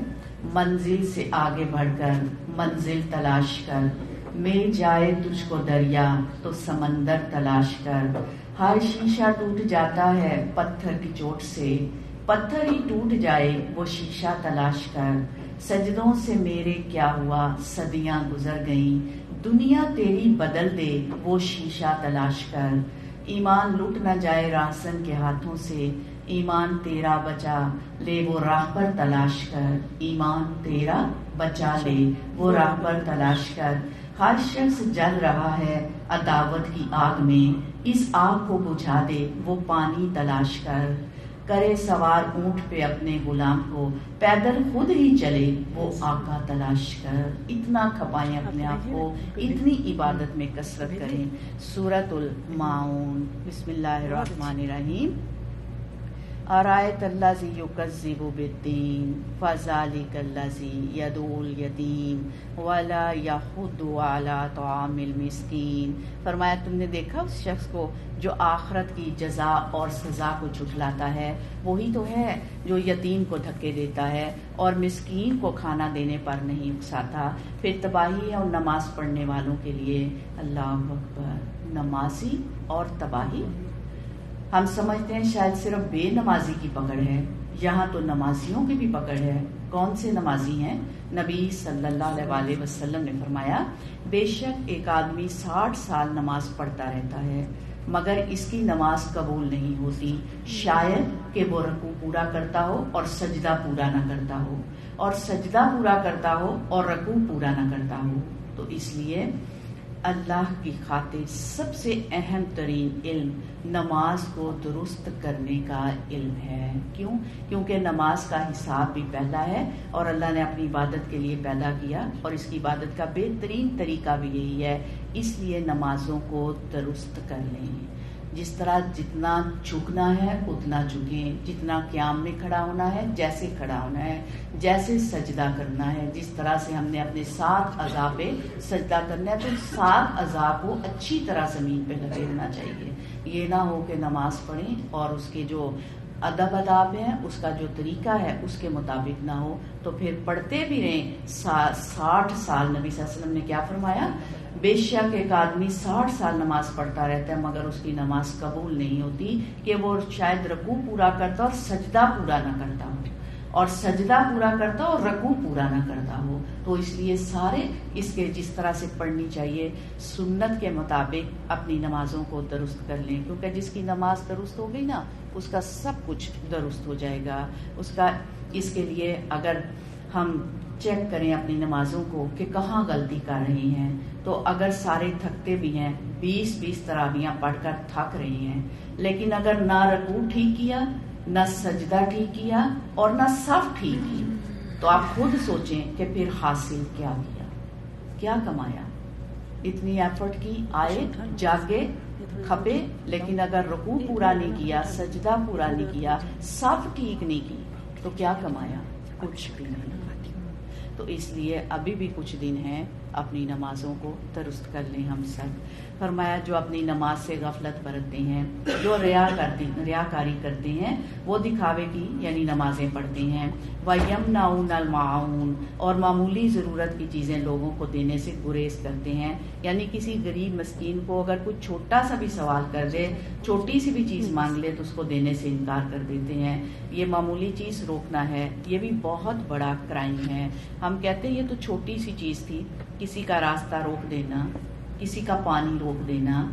منزل سے آگے بڑھ کر منزل تلاش کر، مل جائے تجھ کو دریا تو سمندر تلاش کر. ہر شیشہ ٹوٹ جاتا ہے پتھر کی چوٹ سے، پتھر ہی ٹوٹ جائے وہ شیشہ تلاش کر. سجدوں سے میرے کیا ہوا صدیاں گزر گئیں، دنیا تیری بدل دے وہ شیشہ تلاش کر. ایمان لٹ نہ جائے راہزن کے ہاتھوں سے، ایمان تیرا بچا لے وہ راہ پر تلاش کر. ایمان تیرا بچا لے وہ راہ پر تلاش کر. ہر شخص جل رہا ہے عداوت کی آگ میں، اس آگ کو بجھا دے وہ پانی تلاش کر. کرے سوار اونٹ پہ اپنے غلام کو، پیدل خود ہی چلے وہ آقا تلاش کر. اتنا کھپائیں اپنے آپ کو، اتنی عبادت میں کثرت کریں. سورۃ الماعون. بسم اللہ الرحمن الرحیم. ارائیت الذی یکذب بالدین فذلک الذی یدعو الیتیم ولا یحض علی طعام المسکین. فرمایا تم نے دیکھا اس شخص کو جو آخرت کی جزا اور سزا کو جھٹلاتا ہے؟ وہی تو ہے جو یتیم کو دھکے دیتا ہے اور مسکین کو کھانا دینے پر نہیں اکساتا. پھر تباہی ہے ان نماز پڑھنے والوں کے لیے. اللہ اکبر. نمازی اور تباہی. ہم سمجھتے ہیں شاید صرف بے نمازی کی پکڑ ہے، یہاں تو نمازیوں کی بھی پکڑ ہے. کون سے نمازی ہیں؟ نبی صلی اللہ علیہ وسلم نے فرمایا، بے شک ایک آدمی 60 سال نماز پڑھتا رہتا ہے مگر اس کی نماز قبول نہیں ہوتی، شاید کہ وہ رکوع پورا کرتا ہو اور سجدہ پورا نہ کرتا ہو، اور سجدہ پورا کرتا ہو اور رکوع پورا نہ کرتا ہو. تو اس لیے اللہ کی خاطر سب سے اہم ترین علم نماز کو درست کرنے کا علم ہے. کیوں؟ کیونکہ نماز کا حساب بھی پہلا ہے اور اللہ نے اپنی عبادت کے لیے پیدا کیا اور اس کی عبادت کا بہترین طریقہ بھی یہی ہے. اس لیے نمازوں کو درست کر لیں. جس طرح جتنا جھکنا ہے اتنا جھکیں، جتنا قیام میں کھڑا ہونا ہے جیسے کھڑا ہونا ہے، جیسے سجدہ کرنا ہے جس طرح سے ہم نے اپنے 7 اعضاء پہ سجدہ کرنا ہے تو 7 اعضاء کو اچھی طرح زمین پہ لگے ہونا چاہیے. یہ نہ ہو کہ نماز پڑھیں اور اس کے جو ادب آداب ہیں اس کا جو طریقہ ہے اس کے مطابق نہ ہو تو پھر پڑھتے بھی رہیں 60 سال. نبی صلی اللہ علیہ وسلم نے کیا فرمایا؟ بے شک ایک آدمی 60 سال نماز پڑھتا رہتا ہے مگر اس کی نماز قبول نہیں ہوتی کہ وہ شاید رکوع پورا کرتا اور سجدہ پورا نہ کرتا ہو، اور سجدہ پورا کرتا اور رکوع پورا نہ کرتا ہو. تو اس لیے سارے اس کے جس طرح سے پڑھنی چاہیے سنت کے مطابق اپنی نمازوں کو درست کر لیں، کیونکہ جس کی نماز درست ہو گئی نا اس کا سب کچھ درست ہو جائے گا. اس کے لیے اگر ہم چیک کریں اپنی نمازوں کو کہ کہاں غلطی کر رہے ہیں، تو اگر سارے تھکتے بھی ہیں 20 تراویحاں پڑھ کر تھک رہے ہیں لیکن اگر نہ رکوع ٹھیک کیا، نہ سجدہ ٹھیک کیا اور نہ صف ٹھیک کی تو آپ خود سوچیں کہ پھر حاصل کیا کیا، کیا کمایا؟ اتنی ایفرٹ کی، آئے جاگے کھپے لیکن اگر رکوع پورا نہیں کیا، سجدہ پورا نہیں کیا، صف ٹھیک نہیں کی تو کیا کمایا؟ کچھ بھی نہیں. تو اس لیے ابھی بھی کچھ دن ہیں، اپنی نمازوں کو درست کر لیں ہم سب. فرمایا جو اپنی نماز سے غفلت برتتے ہیں، جو ریاکاری کرتے ہیں، وہ دکھاوے کی یعنی نمازیں پڑھتے ہیں. وَيَمْنَعُونَ الْمَاعُونَ اور معمولی ضرورت کی چیزیں لوگوں کو دینے سے گریز کرتے ہیں. یعنی کسی غریب مسکین کو اگر کوئی چھوٹا سا بھی سوال کر دے، چھوٹی سی بھی چیز مانگ لے تو اس کو دینے سے انکار کر دیتے ہیں. یہ معمولی چیز روکنا ہے، یہ بھی بہت بڑا کرائم ہے. ہم کہتے ہیں یہ تو چھوٹی سی چیز تھی، کسی کا راستہ روک دینا، کسی کا پانی روک دینا،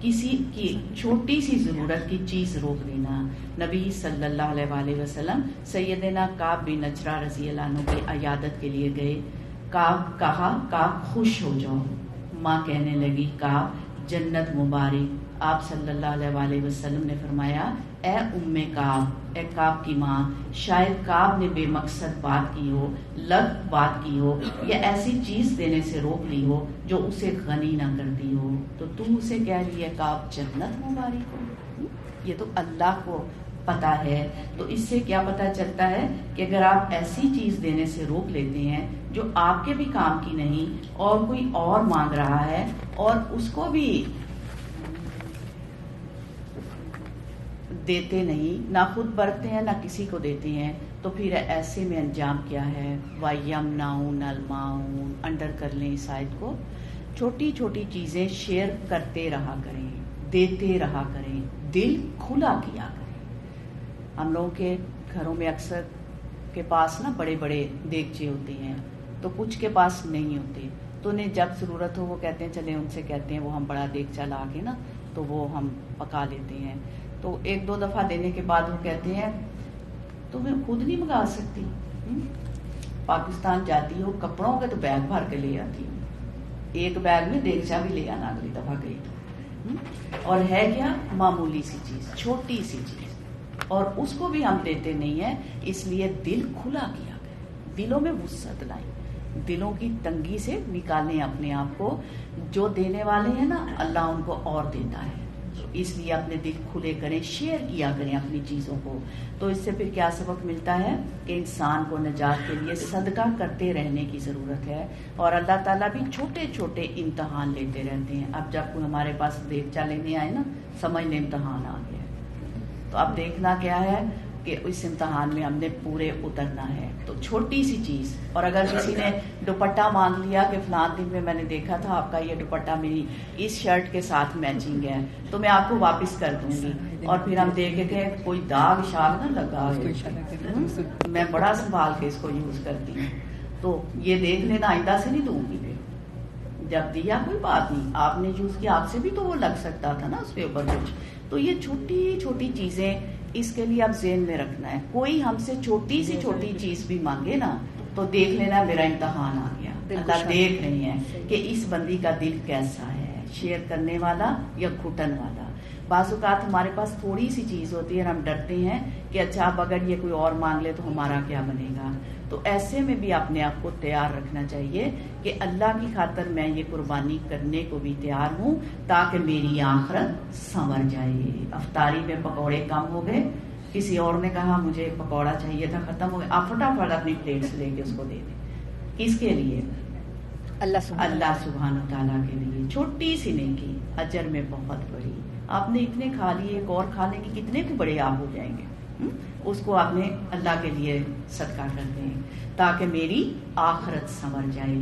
کسی کی چھوٹی سی ضرورت کی چیز روک دینا. نبی صلی اللہ علیہ وسلم سیدنا کعب بن عجرہ رضی اللہ عنہ کی عیادت کے لیے گئے کعب کہا کعب خوش ہو جاؤ. ماں کہنے لگی کعب جنت مبارک. آپ صلی اللہ علیہ وآلہ وسلم نے فرمایا اے ام کعب، اے کعب کی ماں، شاید کعب نے بے مقصد بات کی ہو، لغو بات کی ہو، یا ایسی چیز دینے سے روک لی ہو جو اسے غنی نہ کرتی ہو، تو تم اسے کہہ رہی ہے کعب جنت مبارک ہو. یہ تو اللہ کو پتا ہے. تو اس سے کیا پتا چلتا ہے کہ اگر آپ ایسی چیز دینے سے روک لیتے ہیں جو آپ کے بھی کام کی نہیں اور کوئی اور مانگ رہا ہے اور اس کو بھی دیتے نہیں، نہ خود برتتے ہیں نہ کسی کو دیتے ہیں، تو پھر ایسے میں انجام کیا ہے؟ وَيَمْنَعُونَ الْمَاعُونَ. انڈر کر لیں اس آیت کو. چھوٹی چھوٹی چیزیں شیئر کرتے رہا کریں، دیتے رہا کریں، دل کھلا کیا کریں. ہم لوگوں کے گھروں میں اکثر کے پاس نا بڑے بڑے دیگچے ہوتے ہیں، تو کچھ کے پاس نہیں ہوتے، تو انہیں جب ضرورت ہو وہ کہتے ہیں چلیں ان سے کہتے ہیں وہ ہم بڑا دیگچا لا کے نا تو وہ ہم پکا لیتے ہیں. تو ایک دو دفعہ دینے کے بعد وہ کہتے ہیں تمہیں خود نہیں منگا سکتی؟ پاکستان جاتی ہو کپڑوں کے تو بیگ بھر کے لے آتی ہوں، ایک بیگ میں دیگچا بھی لے آنا اگلی دفعہ گئی تو. اور ہے کیا؟ معمولی سی چیز، چھوٹی سی چیز، اور اس کو بھی ہم دیتے نہیں ہیں. اس لیے دل کھلا کیا کریں، دلوں میں وسعت لائیں، دلوں کی تنگی سے نکالیں اپنے آپ کو. جو دینے والے ہیں نا اللہ ان کو اور دیتا ہے، اس لیے اپنے دل کھلے کریں، شیئر کیا کریں اپنی چیزوں کو. تو اس سے پھر کیا سبق ملتا ہے کہ انسان کو نجات کے لیے صدقہ کرتے رہنے کی ضرورت ہے. اور اللہ تعالیٰ بھی چھوٹے چھوٹے امتحان لیتے رہتے ہیں. اب جب کوئی ہمارے پاس دیگچا لینے آئے نا سمجھ لیں امتحان آ گیا ہے. تو اب دیکھنا کیا ہے کہ اس امتحان میں ہم نے پورے اترنا ہے. تو چھوٹی سی چیز. اور اگر کسی نے دوپٹہ مانگ لیا کہ فلاں دن میں نے دیکھا تھا آپ کا یہ دوپٹہ میری اس شرٹ کے ساتھ میچنگ ہے تو میں آپ کو واپس کر دوں گی، اور پھر ہم دیکھیں کہ کوئی داغ شاغ نہ لگا ہے، میں بڑا سنبھال کے اس کو یوز کرتی ہوں، تو یہ دیکھ لینا آئندہ سے نہیں دوں گی. جب دیا کوئی بات نہیں، آپ نے یوز کیا، آپ سے بھی تو وہ لگ سکتا تھا نا اس کے اوپر کچھ. تو یہ چھوٹی چھوٹی چیزیں اس کے لیے اب ذہن میں رکھنا ہے. کوئی ہم سے چھوٹی سی چھوٹی چیز بھی مانگے نا تو دیکھ لینا میرا امتحان آ گیا. اللہ دیکھ رہی ہیں کہ اس بندی کا دل کیسا ہے، شیئر کرنے والا یا گھٹن والا. بعض اوقات ہمارے پاس تھوڑی سی چیز ہوتی ہے اور ہم ڈرتے ہیں کہ اچھا اب اگر یہ کوئی اور مانگ لے تو ہمارا کیا بنے گا. تو ایسے میں بھی اپنے آپ کو تیار رکھنا چاہیے کہ اللہ کی خاطر میں یہ قربانی کرنے کو بھی تیار ہوں تاکہ میری آخرت سنور جائے. افطاری میں پکوڑے کم ہو گئے، کسی اور نے کہا مجھے پکوڑا چاہیے تھا، ختم ہو گیا، آپ فٹافٹ اپنی پلیٹ سے لے کے اس کو دے دیں. کس کے لیے؟ اللہ سبحانہ تعالیٰ کے لیے. چھوٹی سی نیکی اجر میں بہت بڑی. آپ نے اتنے کھا لیے، ایک اور کھانے کے کتنے کو بڑے آپ ہو جائیں گے. اس کو آپ نے اللہ کے لیے صدقہ کر دیں تاکہ میری آخرت سنور جائے.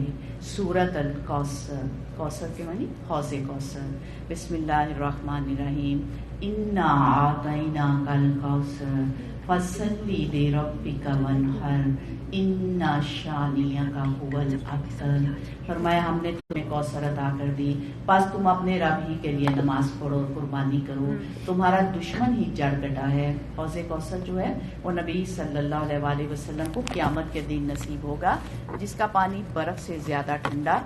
سورۃ الکوثر، کوثر کے معنی حوض کوثر. بسم اللہ الرحمن الرحیم. انا اعطیناک الکوثر فصلی لربک وانحر ان شانئک هو الابتر. فرمایا ہم نے تمہیں کوثر عطا کر دی، بس تم اپنے رب ہی کے لیے نماز پڑھو اور قربانی کرو، تمہارا دشمن ہی جڑ کٹا ہے. حوض کوثر جو ہے وہ نبی صلی اللہ علیہ وآلہ وسلم کو قیامت کے دن نصیب ہوگا، جس کا پانی برف سے زیادہ ٹھنڈا،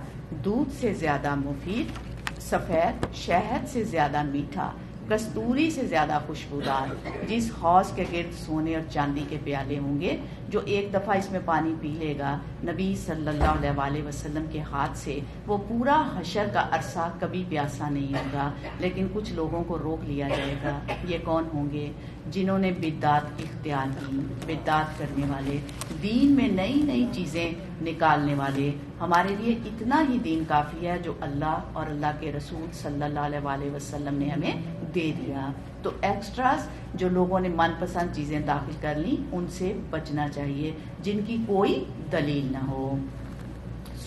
دودھ سے زیادہ مفید، سفید، شہد سے زیادہ میٹھا، کستوری سے زیادہ خوشبودار، جس حوض کے گرد سونے اور چاندی کے پیالے ہوں گے. جو ایک دفعہ اس میں پانی پی لے گا نبی صلی اللہ علیہ وآلہ وسلم کے ہاتھ سے، وہ پورا حشر کا عرصہ کبھی پیاسا نہیں ہوگا. لیکن کچھ لوگوں کو روک لیا جائے گا. یہ کون ہوں گے؟ جنہوں نے بدعات اختیار کی، بدعات کرنے والے، دین میں نئی نئی چیزیں نکالنے والے. ہمارے لیے اتنا ہی دین کافی ہے جو اللہ اور اللہ کے رسول صلی اللہ علیہ وآلہ وسلم نے ہمیں دے دیا. تو ایکسٹراز جو لوگوں نے من پسند چیزیں داخل کر لی ان سے بچنا چاہیے جن کی کوئی دلیل نہ ہو.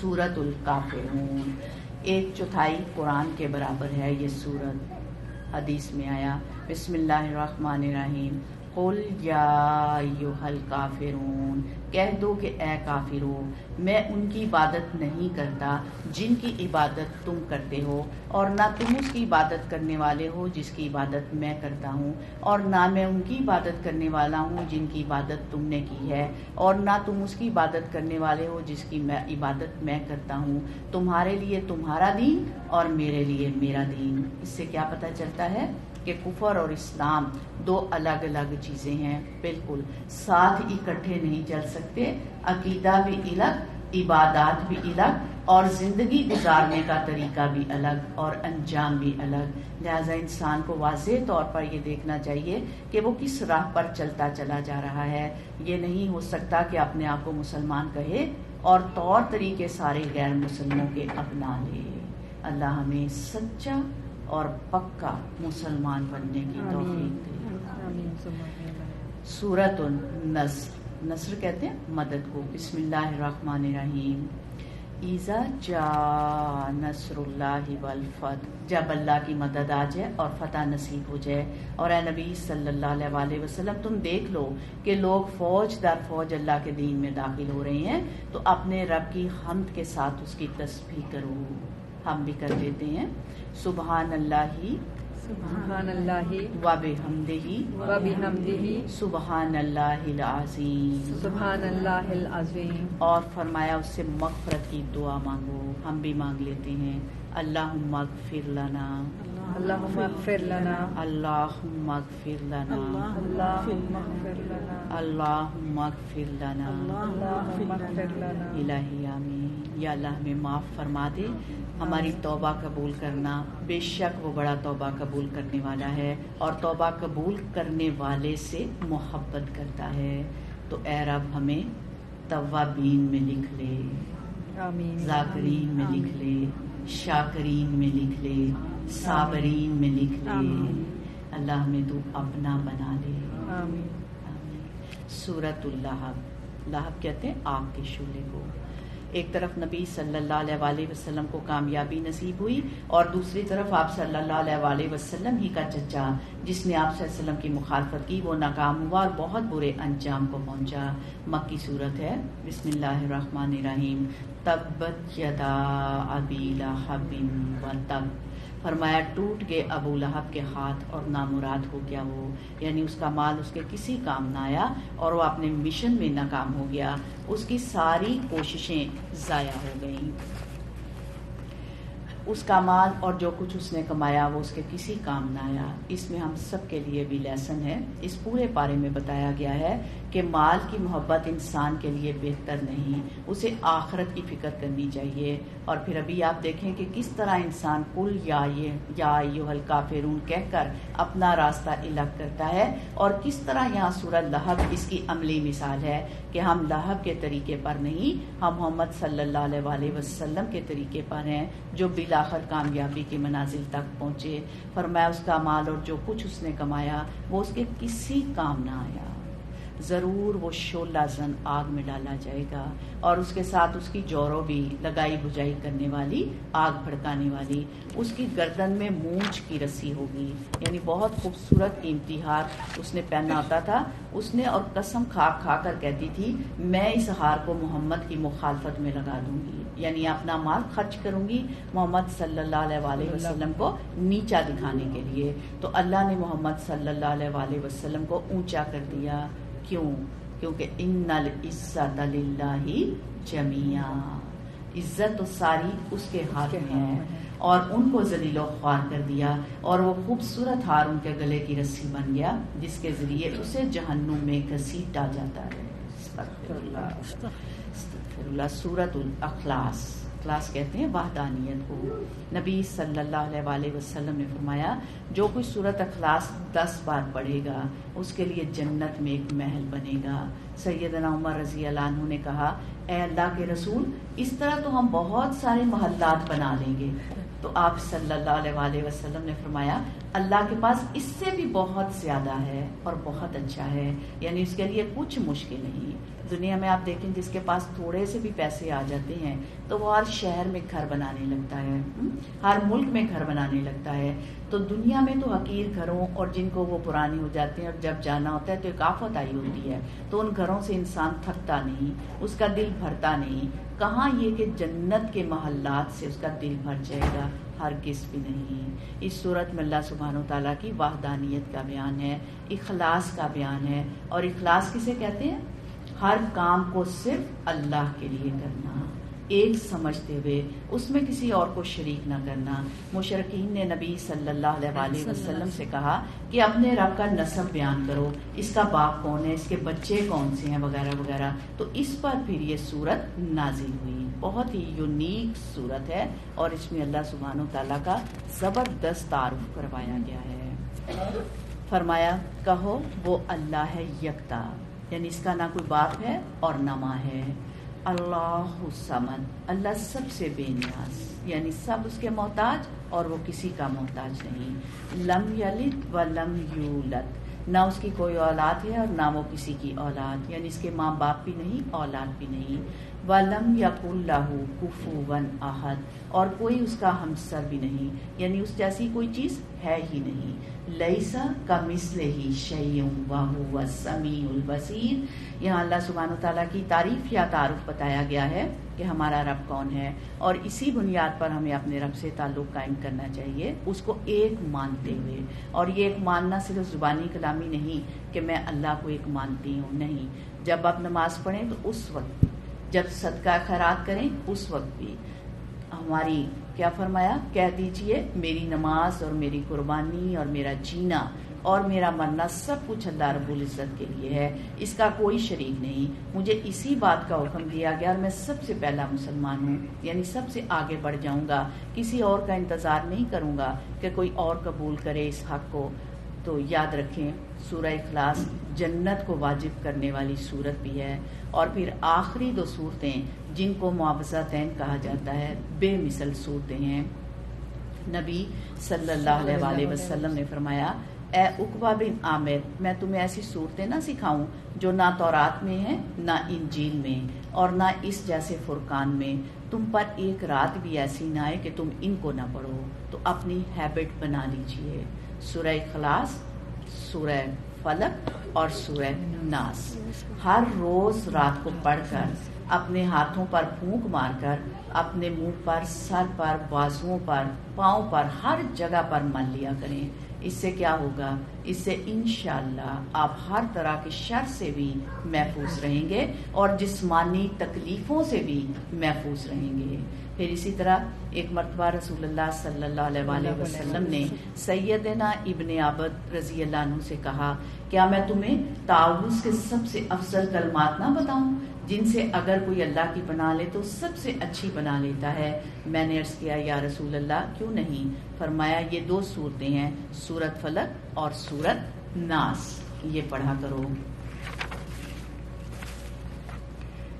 سورۃ الکافرون 1/4 قرآن کے برابر ہے یہ سورت. حدیث میں آیا بسم اللہ الرحمن الرحیم. قل یا ایھا الکافرون، کہہ دو کہ اے کافرو میں ان کی عبادت نہیں کرتا جن کی عبادت تم کرتے ہو، اور نہ تم اس کی عبادت کرنے والے ہو جس کی عبادت میں کرتا ہوں، اور نہ میں ان کی عبادت کرنے والا ہوں جن کی عبادت تم نے کی ہے، اور نہ تم اس کی عبادت کرنے والے ہو جس کی عبادت میں کرتا ہوں، تمہارے لیے تمہارا دین اور میرے لیے میرا دین۔ اس سے کیا پتہ چلتا ہے کہ کفر اور اسلام دو الگ الگ چیزیں ہیں، بالکل ساتھ اکٹھے نہیں چل سکتے۔ عقیدہ بھی الگ، عبادات بھی الگ، اور زندگی گزارنے کا طریقہ بھی الگ، اور انجام بھی الگ۔ لہذا انسان کو واضح طور پر یہ دیکھنا چاہیے کہ وہ کس راہ پر چلتا چلا جا رہا ہے۔ یہ نہیں ہو سکتا کہ اپنے آپ کو مسلمان کہے اور طور طریقے سارے غیر مسلموں کے اپنا لے۔ اللہ ہمیں سچا اور پکا مسلمان بننے کی توفیق دے۔ سورۃ النصر، نصر کہتے ہیں مدد کو۔ بسم اللہ الرحمن الرحیم۔ اذا جاء نصر اللہ والفتح، جب اللہ کی مدد آ جائے اور فتح نصیب ہو جائے۔ اور اے نبی صلی اللہ علیہ وسلم تم دیکھ لو کہ لوگ فوج در فوج اللہ کے دین میں داخل ہو رہے ہیں، تو اپنے رب کی حمد کے ساتھ اس کی تسبیح کرو۔ ہم بھی کر لیتے ہیں، سبحان اللہ سبحان اللہ وبحمدہ وبحمدہ سبحان اللہ العظیم۔ سبحان اللہ العظیم۔ اور فرمایا اس سے مغفرت کی دعا مانگو، ہم بھی مانگ لیتے ہیں۔ اللہم اغفر لنا، اللہم اغفر لنا، اللہم اغفر لنا، اللہم اغفر لنا، اللہم اغفر لنا، اللہم اغفر لنا۔ الہی آمین۔ یا اللہ ہمیں معاف فرما دے، ہماری توبہ قبول کرنا، بے شک وہ بڑا توبہ قبول کرنے والا ہے، اور توبہ قبول کرنے والے سے محبت کرتا ہے۔ تو اے رب ہمیں توابین میں لکھ لے، آمین۔ ذاکرین میں لکھ لے، شاکرین میں لکھ لے، صابرین میں لکھ لے۔ اللہ ہمیں تو اپنا بنا لے، آمین۔ سورۃ اللہب، لہب کہتے ہیں آگ کے شعلے کو۔ ایک طرف نبی صلی اللہ علیہ وسلم کو کامیابی نصیب ہوئی، اور دوسری طرف آپ صلی اللہ علیہ وسلم ہی کا چچا جس نے آپ صلی اللہ علیہ وسلم کی مخالفت کی وہ ناکام ہوا اور بہت برے انجام کو پہنچا۔ مکی صورت ہے۔ بسم اللہ الرحمن الرحیم۔ تبت یدا ابی لہب وتب، فرمایا ٹوٹ گئے ابو لہب کے ہاتھ اور نامراد ہو گیا وہ، یعنی اس کا مال اس کے کسی کام نہ آیا اور وہ اپنے مشن میں ناکام ہو گیا، اس کی ساری کوششیں ضائع ہو گئیں۔ اس کا مال اور جو کچھ اس نے کمایا وہ اس کے کسی کام نہ آیا۔ اس میں ہم سب کے لیے بھی لیسن ہے۔ اس پورے بارے میں بتایا گیا ہے کہ مال کی محبت انسان کے لیے بہتر نہیں، اسے آخرت کی فکر کرنی چاہیے۔ اور پھر ابھی آپ دیکھیں کہ کس طرح انسان قل یا ایھا الکافرون کہہ کر اپنا راستہ الگ کرتا ہے، اور کس طرح یہاں سورہ لہب اس کی عملی مثال ہے کہ ہم لہب کے طریقے پر نہیں، ہم محمد صلی اللہ علیہ وسلم کے طریقے پر ہیں جو بالآخر کامیابی کے منازل تک پہنچے۔ فرمایا اس کا مال اور جو کچھ اس نے کمایا وہ اس کے کسی کام نہ آیا، ضرور وہ شعلہ زن آگ میں ڈالا جائے گا، اور اس کے ساتھ اس کی جورو بھی لگائی بجائی کرنے والی، آگ بھڑکانے والی، اس کی گردن میں مونچھ کی رسی ہوگی، یعنی بہت خوبصورت قیمتی ہار اس نے پہنا ہوتا تھا۔ اس نے اور قسم کھا کھا کر کہتی تھی میں اس ہار کو محمد کی مخالفت میں لگا دوں گی، یعنی اپنا مال خرچ کروں گی محمد صلی اللہ علیہ وسلم کو نیچا دکھانے کے لیے۔ تو اللہ نے محمد صلی اللہ علیہ وسلم کو اونچا کر دیا۔ کیوں؟ کیونکہ ان العزت للہ جمیعا، عزت تو ساری اس کے ہاتھ میں ہے، اور ان کو ذلیل و خوار کر دیا، اور وہ خوبصورت ہار ان کے گلے کی رسی بن گیا جس کے ذریعے اسے جہنم میں گھسیٹا جاتا ہے۔ استغفر اللہ، استغفر اللہ۔ سورۃ الاخلاص، اخلاص کہتے ہیں وحدانیت کو۔ نبی صلی اللہ علیہ وسلم نے فرمایا جو کوئی سورۃ اخلاص 10 بار پڑھے گا اس کے لیے جنت میں ایک محل بنے گا۔ سیدنا عمر رضی اللہ عنہ نے کہا اے اللہ کے رسول اس طرح تو ہم بہت سارے محلات بنا لیں گے، تو آپ صلی اللہ علیہ وسلم نے فرمایا اللہ کے پاس اس سے بھی بہت زیادہ ہے اور بہت اچھا ہے، یعنی اس کے لیے کچھ مشکل نہیں۔ دنیا میں آپ دیکھیں جس کے پاس تھوڑے سے بھی پیسے آ جاتے ہیں تو وہ ہر شہر میں گھر بنانے لگتا ہے، ہر ملک میں گھر بنانے لگتا ہے. تو دنیا میں تو حقیر گھروں اور جن کو وہ پرانے ہو جاتے ہیں اور جب جانا ہوتا ہے تو ایک آفت آئی ہوتی ہے، تو ان گھروں سے انسان تھکتا نہیں، اس کا دل بھرتا نہیں. کہاں یہ کہ جنت کے محلات سے اس کا دل بھر جائے گا، ہرگز بھی نہیں. اس صورت میں اللہ سبحانہ و تعالیٰ کی وحدانیت کا بیان ہے، اخلاص کا بیان ہے. اور اخلاص کسے کہتے ہیں؟ ہر کام کو صرف اللہ کے لیے کرنا، ایک سمجھتے ہوئے، اس میں کسی اور کو شریک نہ کرنا. مشرکین نے نبی صلی اللہ علیہ وسلم سے کہا کہ اپنے رب کا نسب بیان کرو، اس کا باپ کون ہے، اس کے بچے کون سے ہیں، وغیرہ وغیرہ. تو اس پر پھر یہ سورت نازل ہوئی. بہت ہی یونیک سورت ہے اور اس میں اللہ سبحانہ و تعالیٰ کا زبردست تعارف کروایا گیا ہے. فرمایا کہو وہ اللہ ہے یکتا، یعنی اس کا نہ کوئی باپ ہے اور نہ ماں ہے. اللہ الصمد، اللہ سب سے بے نیاز، یعنی سب اس کے محتاج اور وہ کسی کا محتاج نہیں. لم یلد ولم یولد، نہ اس کی کوئی اولاد ہے اور نہ وہ کسی کی اولاد، یعنی اس کے ماں باپ بھی نہیں، اولاد بھی نہیں. ولم یکن لہ کفوا احد، اور کوئی اس کا ہمسر بھی نہیں، یعنی اس جیسی کوئی چیز ہے ہی نہیں. لیسا کمثلہ شیء وہو السمیع البصیر. یہاں اللہ سبحانہ و تعالیٰ کی تعریف یا تعارف بتایا گیا ہے کہ ہمارا رب کون ہے، اور اسی بنیاد پر ہمیں اپنے رب سے تعلق قائم کرنا چاہیے، اس کو ایک مانتے ہوئے. اور یہ ایک ماننا صرف زبانی کلامی نہیں کہ میں اللہ کو ایک مانتی ہوں، نہیں. جب آپ نماز پڑھیں تو اس وقت، جب صدقہ خیرات کریں اس وقت بھی ہماری کیا فرمایا، کہہ دیجئے میری نماز اور میری قربانی اور میرا جینا اور میرا مرنا سب کچھ اللہ رب العزت کے لیے ہے، اس کا کوئی شریک نہیں. مجھے اسی بات کا حکم دیا گیا اور میں سب سے پہلا مسلمان ہوں، یعنی سب سے آگے بڑھ جاؤں گا، کسی اور کا انتظار نہیں کروں گا کہ کوئی اور قبول کرے اس حق کو. تو یاد رکھیں سورہ اخلاص جنت کو واجب کرنے والی سورت بھی ہے. اور پھر آخری دو صورتیں جن کو معوذتین کہا جاتا ہے، بے مثل صورتیں ہیں. نبی صلی اللہ علیہ وسلم نے فرمایا اے عقبہ بن عامر، میں تمہیں ایسی صورتیں نہ سکھاؤں جو نہ تورات میں ہیں، نہ انجیل میں، اور نہ اس جیسے فرقان میں. تم پر ایک رات بھی ایسی نہ آئے کہ تم ان کو نہ پڑھو. تو اپنی ہیبٹ بنا لیجئے. سورہ اخلاص، سورہ فلق اور سورہ ناس ہر روز رات کو پڑھ کر اپنے ہاتھوں پر پھونک مار کر اپنے منہ پر، سر پر، بازوؤں پر، پاؤں پر، ہر جگہ پر مل لیا کریں. اس سے کیا ہوگا؟ اس سے انشاءاللہ آپ ہر طرح کی شر سے بھی محفوظ رہیں گے اور جسمانی تکلیفوں سے بھی محفوظ رہیں گے. پھر اسی طرح ایک مرتبہ رسول اللہ صلی اللہ علیہ وسلم نے سیدنا ابن عبد رضی اللہ عنہ سے کہا کیا میں تمہیں تعوذ کے سب سے افضل کلمات نہ بتاؤں جن سے اگر کوئی اللہ کی پناہ لے تو سب سے اچھی پناہ لیتا ہے؟ میں نے عرض کیا یا رسول اللہ کیوں نہیں؟ فرمایا یہ دو صورتیں ہیں، سورت فلق اور سورت ناس، یہ پڑھا کرو.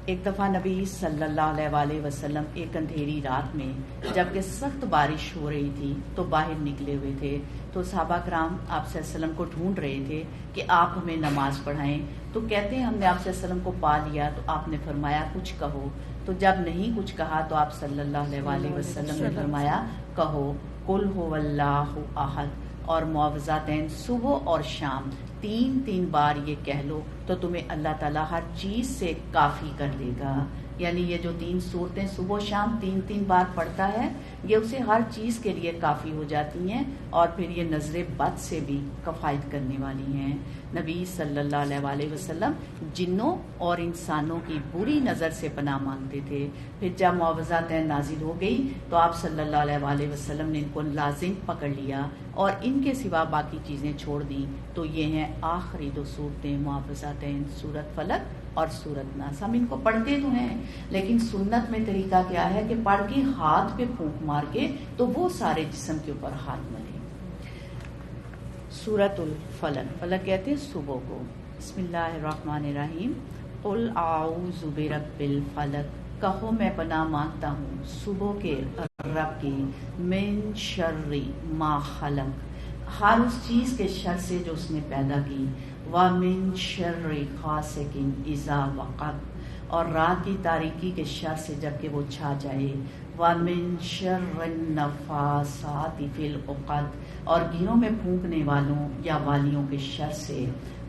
ایک دفعہ نبی صلی اللہ علیہ وسلم ایک اندھیری رات میں جبکہ سخت بارش ہو رہی تھی تو باہر نکلے ہوئے تھے. تو صحابہ کرام آپ صلی اللہ علیہ وسلم کو ڈھونڈ رہے تھے کہ آپ ہمیں نماز پڑھائیں. تو کہتے ہیں ہم نے آپ صلی اللہ علیہ وسلم کو پا لیا تو آپ نے فرمایا کچھ کہو. تو جب نہیں کچھ کہا تو آپ صلی اللہ علیہ وسلم نے فرمایا کہو قل هو اللہ احد، اور معوذتین صبح اور شام 3 بار یہ کہہ لو تو تمہیں اللہ تعالیٰ ہر چیز سے کافی کر دے گا. یعنی یہ جو 3 صورتیں صبح و شام 3 بار پڑھتا ہے یہ اسے ہر چیز کے لیے کافی ہو جاتی ہیں اور پھر یہ نظر بد سے بھی کفایت کرنے والی ہیں. نبی صلی اللہ علیہ وسلم جنوں اور انسانوں کی بری نظر سے پناہ مانگتے تھے. پھر جب معوذتین نازل ہو گئی تو آپ صلی اللہ علیہ وسلم نے ان کو لازم پکڑ لیا اور ان کے سوا باقی چیزیں چھوڑ دیں. تو یہ ہیں آخری 2 صورتیں معوذتین، سورت فلق اور سورت ناس. ہم ان کو پڑھتے تو ہیں لیکن سنت میں طریقہ کیا ہے کہ پڑھ کے ہاتھ پہ پھونک مار کے تو وہ سارے جسم کے اوپر ہاتھ ملے. سورت الفلق، فلق کہتے ہیں صبح کو. بسم اللہ الرحمن الرحیم. قل اعوذ برب الفلق، کہو میں پناہ مانگتا ہوں صبح کے رب کی، من شر ما خلق، ہر اس چیز کے شر سے جو اس نے پیدا کی، وَمِن شَرِّ غَاسِقٍ اِذَا وَقَبَ، اور رات کی تاریکی کے شر سے جب کہ وہ چھا جائے، وَمِن شَرِّ النَّفَّاثَاتِ فِی الْعُقَدِ، اور گھروں میں پھونکنے والوں یا والیوں کے شر سے،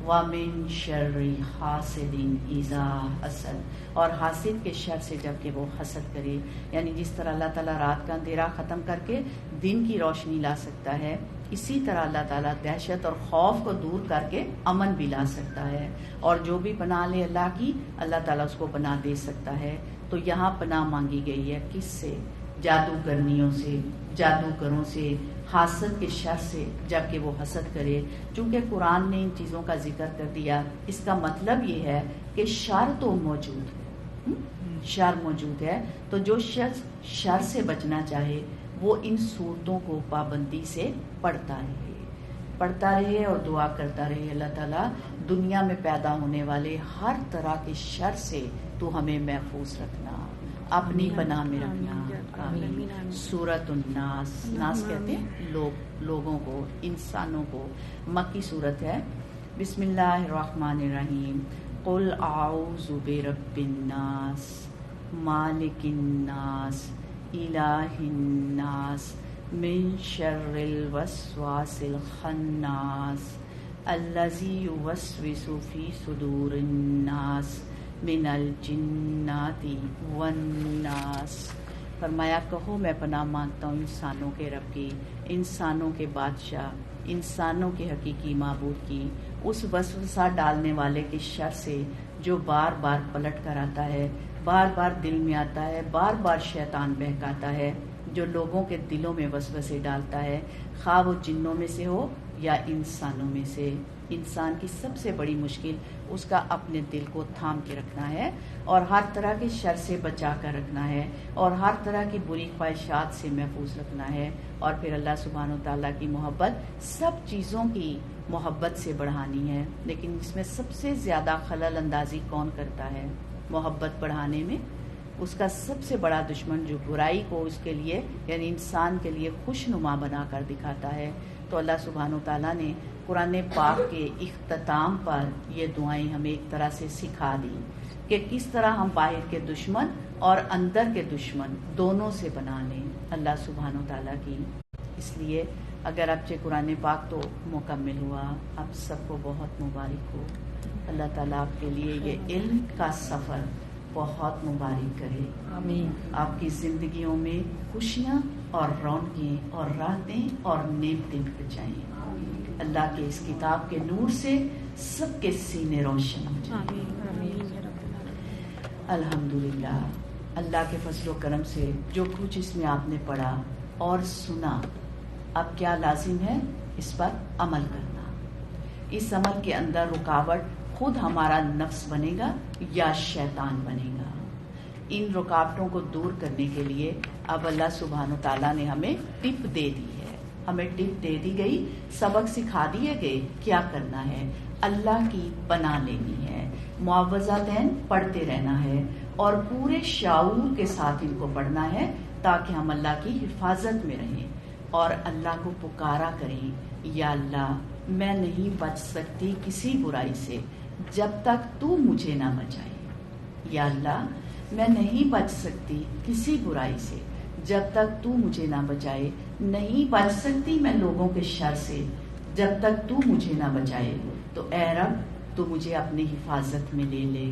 وَمِن شَرِّ حَاسِدٍ اِذَا حَسَدَ، اور حاسد کے شر سے جب کہ وہ حسد کرے۔ یعنی جس طرح اللہ تعالیٰ رات کا اندھیرا ختم کر کے دن کی روشنی لا سکتا ہے، اسی طرح اللہ تعالیٰ دہشت اور خوف کو دور کر کے امن بھی لا سکتا ہے، اور جو بھی پناہ لے اللہ کی، اللہ تعالیٰ اس کو پناہ دے سکتا ہے۔ تو یہاں پناہ مانگی گئی ہے کس سے؟ جادوگرنیوں سے، جادوگروں سے، حاسد کے شر سے جب کہ وہ حسد کرے۔ چونکہ قرآن نے ان چیزوں کا ذکر کر دیا، اس کا مطلب یہ ہے کہ شر تو موجود ہے، شر موجود ہے، تو جو شخص شر سے بچنا چاہے وہ ان صورتوں کو پابندی سے پڑھتا رہے اور دعا کرتا رہے، اللہ تعالیٰ دنیا میں پیدا ہونے والے ہر طرح کے شر سے تو ہمیں محفوظ رکھنا، اپنی پناہ میں رکھنا۔ آمین۔ سورۃ الناس، ناس کہتے ہیں لوگوں کو، انسانوں کو، مکی سورت ہے۔ بسم اللہ الرحمن الرحیم۔ قل اعوذ برب الناس مالک الناس الہ الناس من شر الوسواس الخناس الذی یوسوس فی صدور الناس من الجنات والناس۔ فرمایا کہو میں پناہ مانگتا ہوں انسانوں کے رب کی، انسانوں کے بادشاہ، انسانوں کے حقیقی معبود کی، اس وسوسہ ڈالنے والے کے شر سے جو بار بار پلٹ کر آتا ہے، بار بار دل میں آتا ہے، بار بار شیطان بہکاتا ہے، جو لوگوں کے دلوں میں وسوسے ڈالتا ہے، خواہ وہ جنوں میں سے ہو یا انسانوں میں سے۔ انسان کی سب سے بڑی مشکل اس کا اپنے دل کو تھام کے رکھنا ہے، اور ہر طرح کے شر سے بچا کر رکھنا ہے، اور ہر طرح کی بری خواہشات سے محفوظ رکھنا ہے، اور پھر اللہ سبحانہ و تعالیٰ کی محبت سب چیزوں کی محبت سے بڑھانی ہے۔ لیکن اس میں سب سے زیادہ خلل اندازی کون کرتا ہے محبت بڑھانے میں؟ اس کا سب سے بڑا دشمن جو برائی کو اس کے لیے یعنی انسان کے لیے خوشنما بنا کر دکھاتا ہے۔ تو اللہ سبحانہ و تعالیٰ نے قرآن پاک کے اختتام پر یہ دعائیں ہمیں ایک طرح سے سکھا دی کہ کس طرح ہم باہر کے دشمن اور اندر کے دشمن دونوں سے بنا لیں اللہ سبحانہ و تعالیٰ کی۔ اس لیے اگر اب قرآن پاک تو مکمل ہوا، اب سب کو بہت مبارک ہو۔ اللہ تعالیٰ آپ کے لیے یہ علم کا سفر بہت مبارک کرے، آمین۔ آپ کی زندگیوں میں خوشیاں اور رونقیں اور راحتیں اور نعمتیں بچائیں۔ اللہ کے اس کتاب کے نور سے سب کے سینے روشن ہو جائیں۔ الحمدللہ، اللہ کے فضل و کرم سے جو کچھ اس میں آپ نے پڑھا اور سنا، اب کیا لازم ہے؟ اس پر عمل کرنا۔ اس عمل کے اندر رکاوٹ خود ہمارا نفس بنے گا یا شیطان بنے گا؟ ان رکاوٹوں کو دور کرنے کے لیے اب اللہ سبحانہ و تعالیٰ نے ہمیں ٹپ دے دی ہے، ہمیں ٹپ دے دی گئی، سبق سکھا دیے گئے کیا کرنا ہے۔ اللہ کی پناہ لینی ہے، معوذاتین پڑھتے رہنا ہے، اور پورے شعور کے ساتھ ان کو پڑھنا ہے تاکہ ہم اللہ کی حفاظت میں رہیں اور اللہ کو پکارا کریں، یا اللہ میں نہیں بچ سکتی کسی برائی سے جب تک تو مجھے نہ بچائے، یا اللہ میں نہیں بچ سکتی کسی برائی سے جب تک تو مجھے نہ بچائے، نہیں بچ سکتی میں لوگوں کے شر سے جب تک تو مجھے نہ بچائے۔ تو اے رب تو مجھے اپنی حفاظت میں لے لے،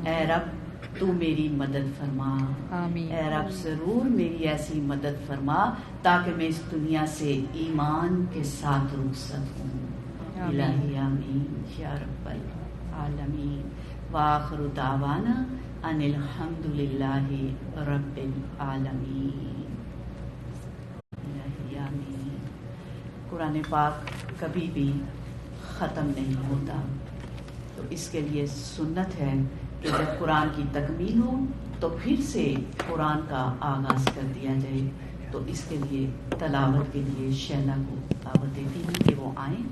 اے رب تو میری مدد فرما، آمین۔ اے رب ضرور میری ایسی مدد فرما تاکہ میں اس دنیا سے ایمان کے ساتھ رخصت ہوں۔ الہی آمین یا رب العالمین۔ وآخر دعوانا ان الحمدللہ رب العالمین۔ الہی آمین۔ قرآن پاک کبھی بھی ختم نہیں ہوتا، تو اس کے لیے سنت ہے کہ جب قرآن کی تکمیل ہو تو پھر سے قرآن کا آغاز کر دیا جائے۔ تو اس کے لیے تلاوت کے لیے شیلا کو دعوت دیتی ہوں کہ وہ آئیں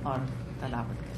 اور تلاوت کریں۔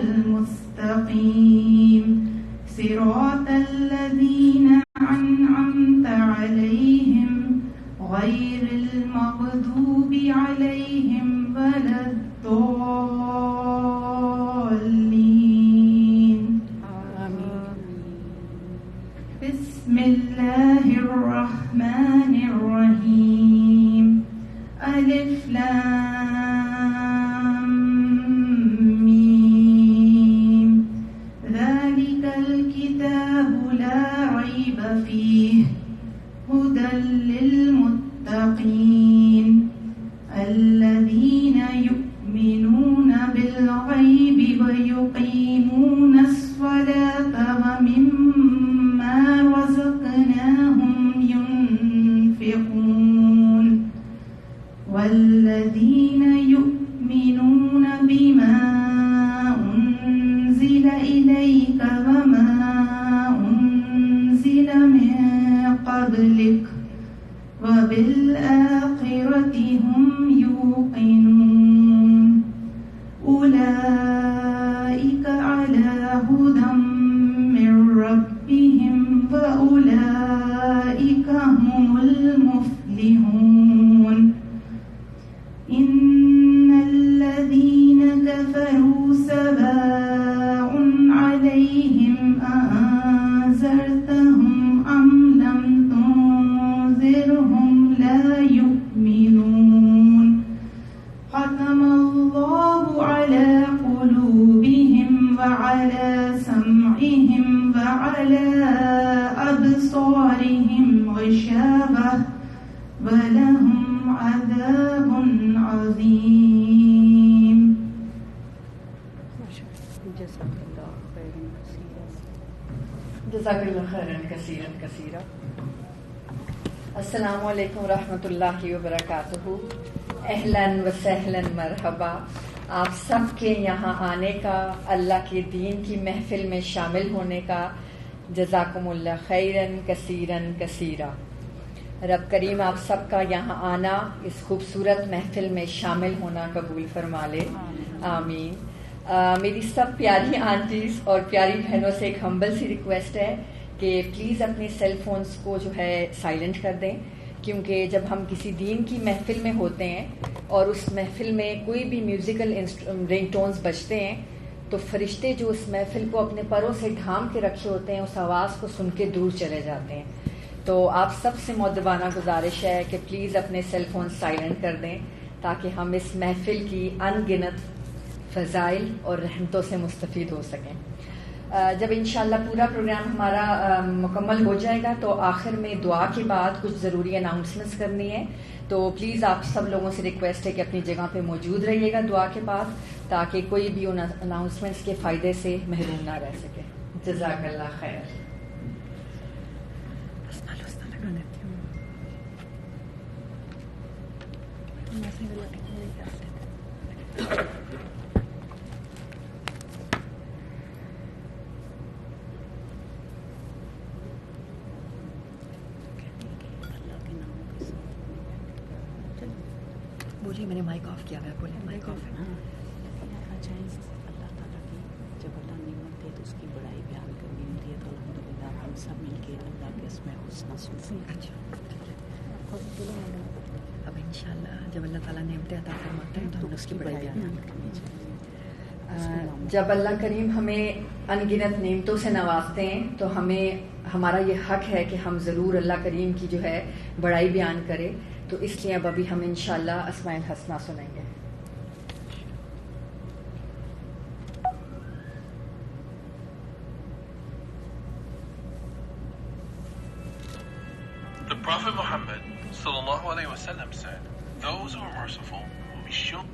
المستقيم صراط الذين أنعمت عليهم غير المغضوب عليهم ولا الضالين بسم الله الرحمن الرحيم ألف لام ميم ذلك الكتاب لا ريب فيه هدى للمتقين الذين يؤمنون بالغيب ويقيمون الصلاة ومما رزقناهم ينفقون والذين يؤمنون بما أنزل إليك وما أنزل من قبلك وبالآخرة هم يوقنون أولئك على هدى من ربهم وأولئك هم المفلحون إن الذين كفروا سواء عليهم أأنذرتهم أم لم تنذرهم لا يؤمنون ختم الله على قلوبهم وعلى سمعهم وعلى أبصارهم غشاوة ولهم عذاب عظيم. جزاک اللہ خیرن کثیرن کثیرا. السلام علیکم ورحمۃ اللہ وبرکاتہ. اہلاً و سہلاً مرحبا. آپ سب کے یہاں آنے کا، اللہ کے دین کی محفل میں شامل ہونے کا جزاکم اللہ خیرن کثیرن کثیرا. رب کریم آپ سب کا یہاں آنا، اس خوبصورت محفل میں شامل ہونا قبول فرما لے. آمین. میری سب پیاری آنٹیز اور پیاری بہنوں سے ایک ہمبل سی ریکویسٹ ہے کہ پلیز اپنے سیل فونز کو جو ہے سائلنٹ کر دیں، کیونکہ جب ہم کسی دین کی محفل میں ہوتے ہیں اور اس محفل میں کوئی بھی میوزیکل رنگ ٹونز بجتے ہیں تو فرشتے جو اس محفل کو اپنے پروں سے ڈھانپ کے رکھے ہوتے ہیں اس آواز کو سن کے دور چلے جاتے ہیں. تو آپ سب سے مؤدبانہ گزارش ہے کہ پلیز اپنے سیل فون سائلنٹ کر دیں تاکہ ہم اس محفل کی ان گنت فضائل اور رحمتوں سے مستفید ہو سکیں. جب انشاءاللہ پورا پروگرام ہمارا مکمل ہو جائے گا تو آخر میں دعا کے بعد کچھ ضروری اناؤنسمنٹس کرنی ہے. تو پلیز آپ سب لوگوں سے ریکویسٹ ہے کہ اپنی جگہ پہ موجود رہیے گا دعا کے بعد تاکہ کوئی بھی ان اناؤنسمنٹس کے فائدے سے محروم نہ رہ سکے. جزاک اللہ خیر. بولیے. میں نے مائک آف کیا ہوا ہے. بولے مائک آف ہے. اللہ تعالیٰ کی جب اللہ نعمت دے تو اس کی بڑائی بیان کرنی ہوتی ہے تو الحمدللہ ہم سب مل کے اللہ کے اسماء الحسنی سنتے ہیں. اچھا. اب انشاءاللہ جب اللہ تعالیٰ نعمتیں عطا فرماتے ہیں تو ہم اس کی بڑائی بیان کرنی چاہیے. جب اللہ کریم ہمیں ان گنت نعمتوں سے نوازتے ہیں تو ہمیں ہمارا یہ حق ہے کہ ہم ضرور اللہ کریم کی جو ہے بڑائی بیان کریں. تو اس لیے اب ابھی ہم انشاءاللہ اسماء الحسنی سنیں گے. The Prophet Muhammad sallallahu alaihi wasallam said, "Those who are merciful will be shown."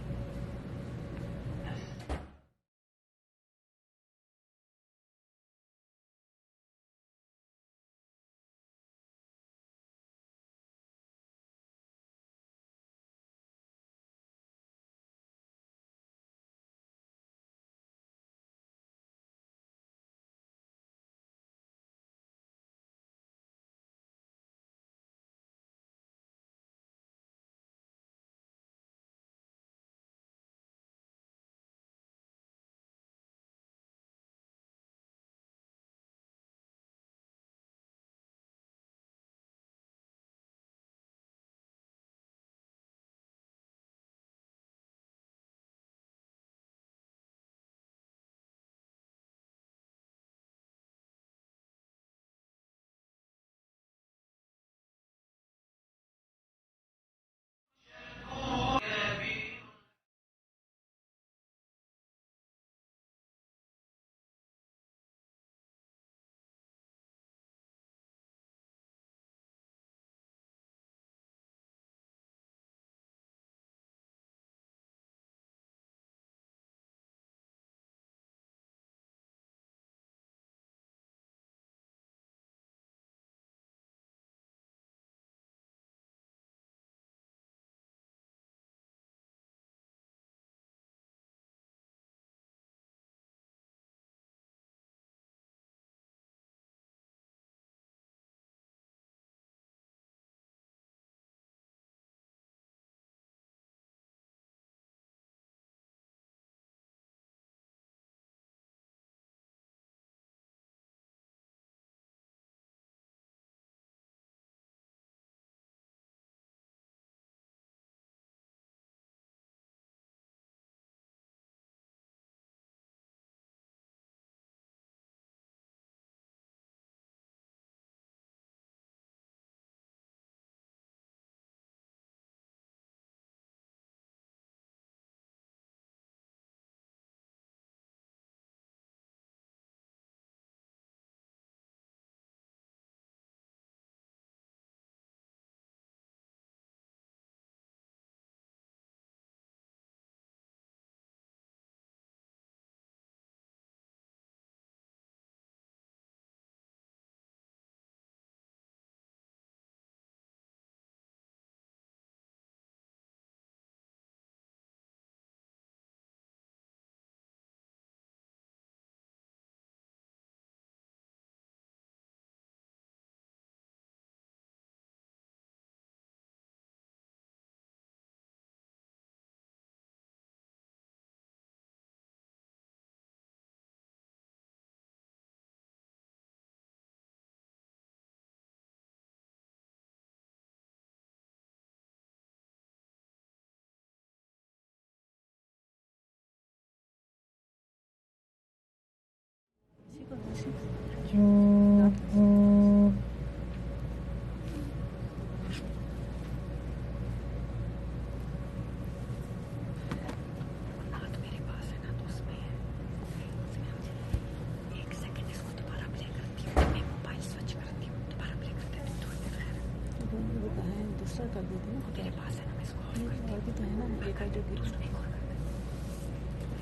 تیرے پاس ہے نا، میں اس کو آف کرتی ہوں. تو ہے نا یہ کر دے گی. ایک اور کر دیں.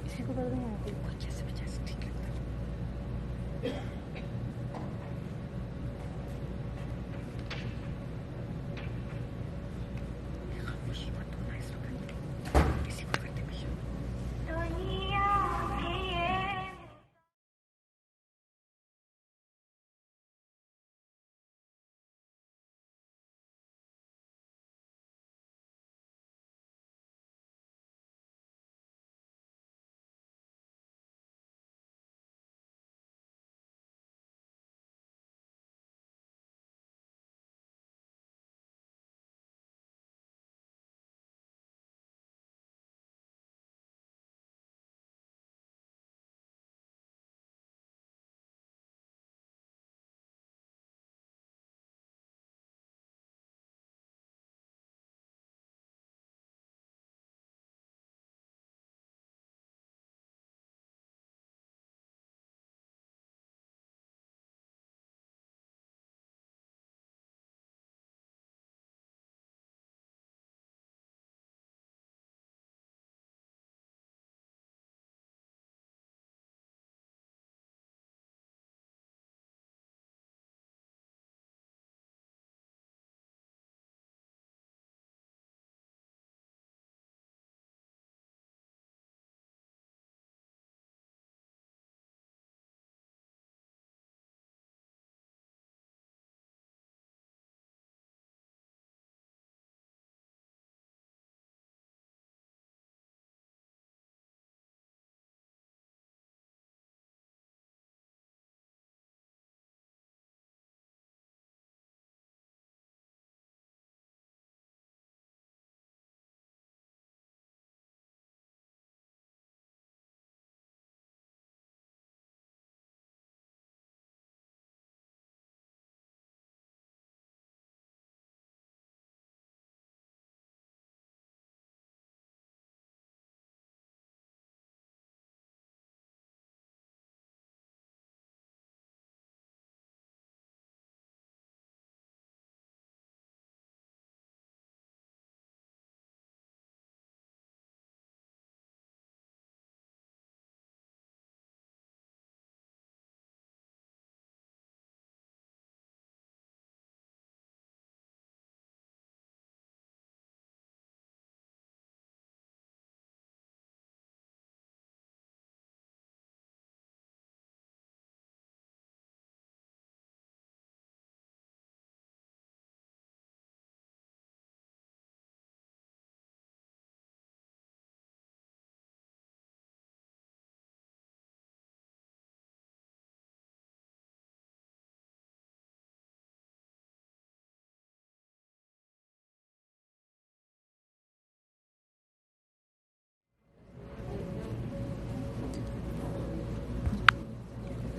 اسی کو کر دیں یہاں پہ. جیسے بھی جیسے ٹھیک لگتا ہے. خاموشی مت ہونا اس وقت. اسی کو کرتے بھیا.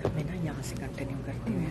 ہمیں نا یہاں سے کنٹینیو کرتے ہوئے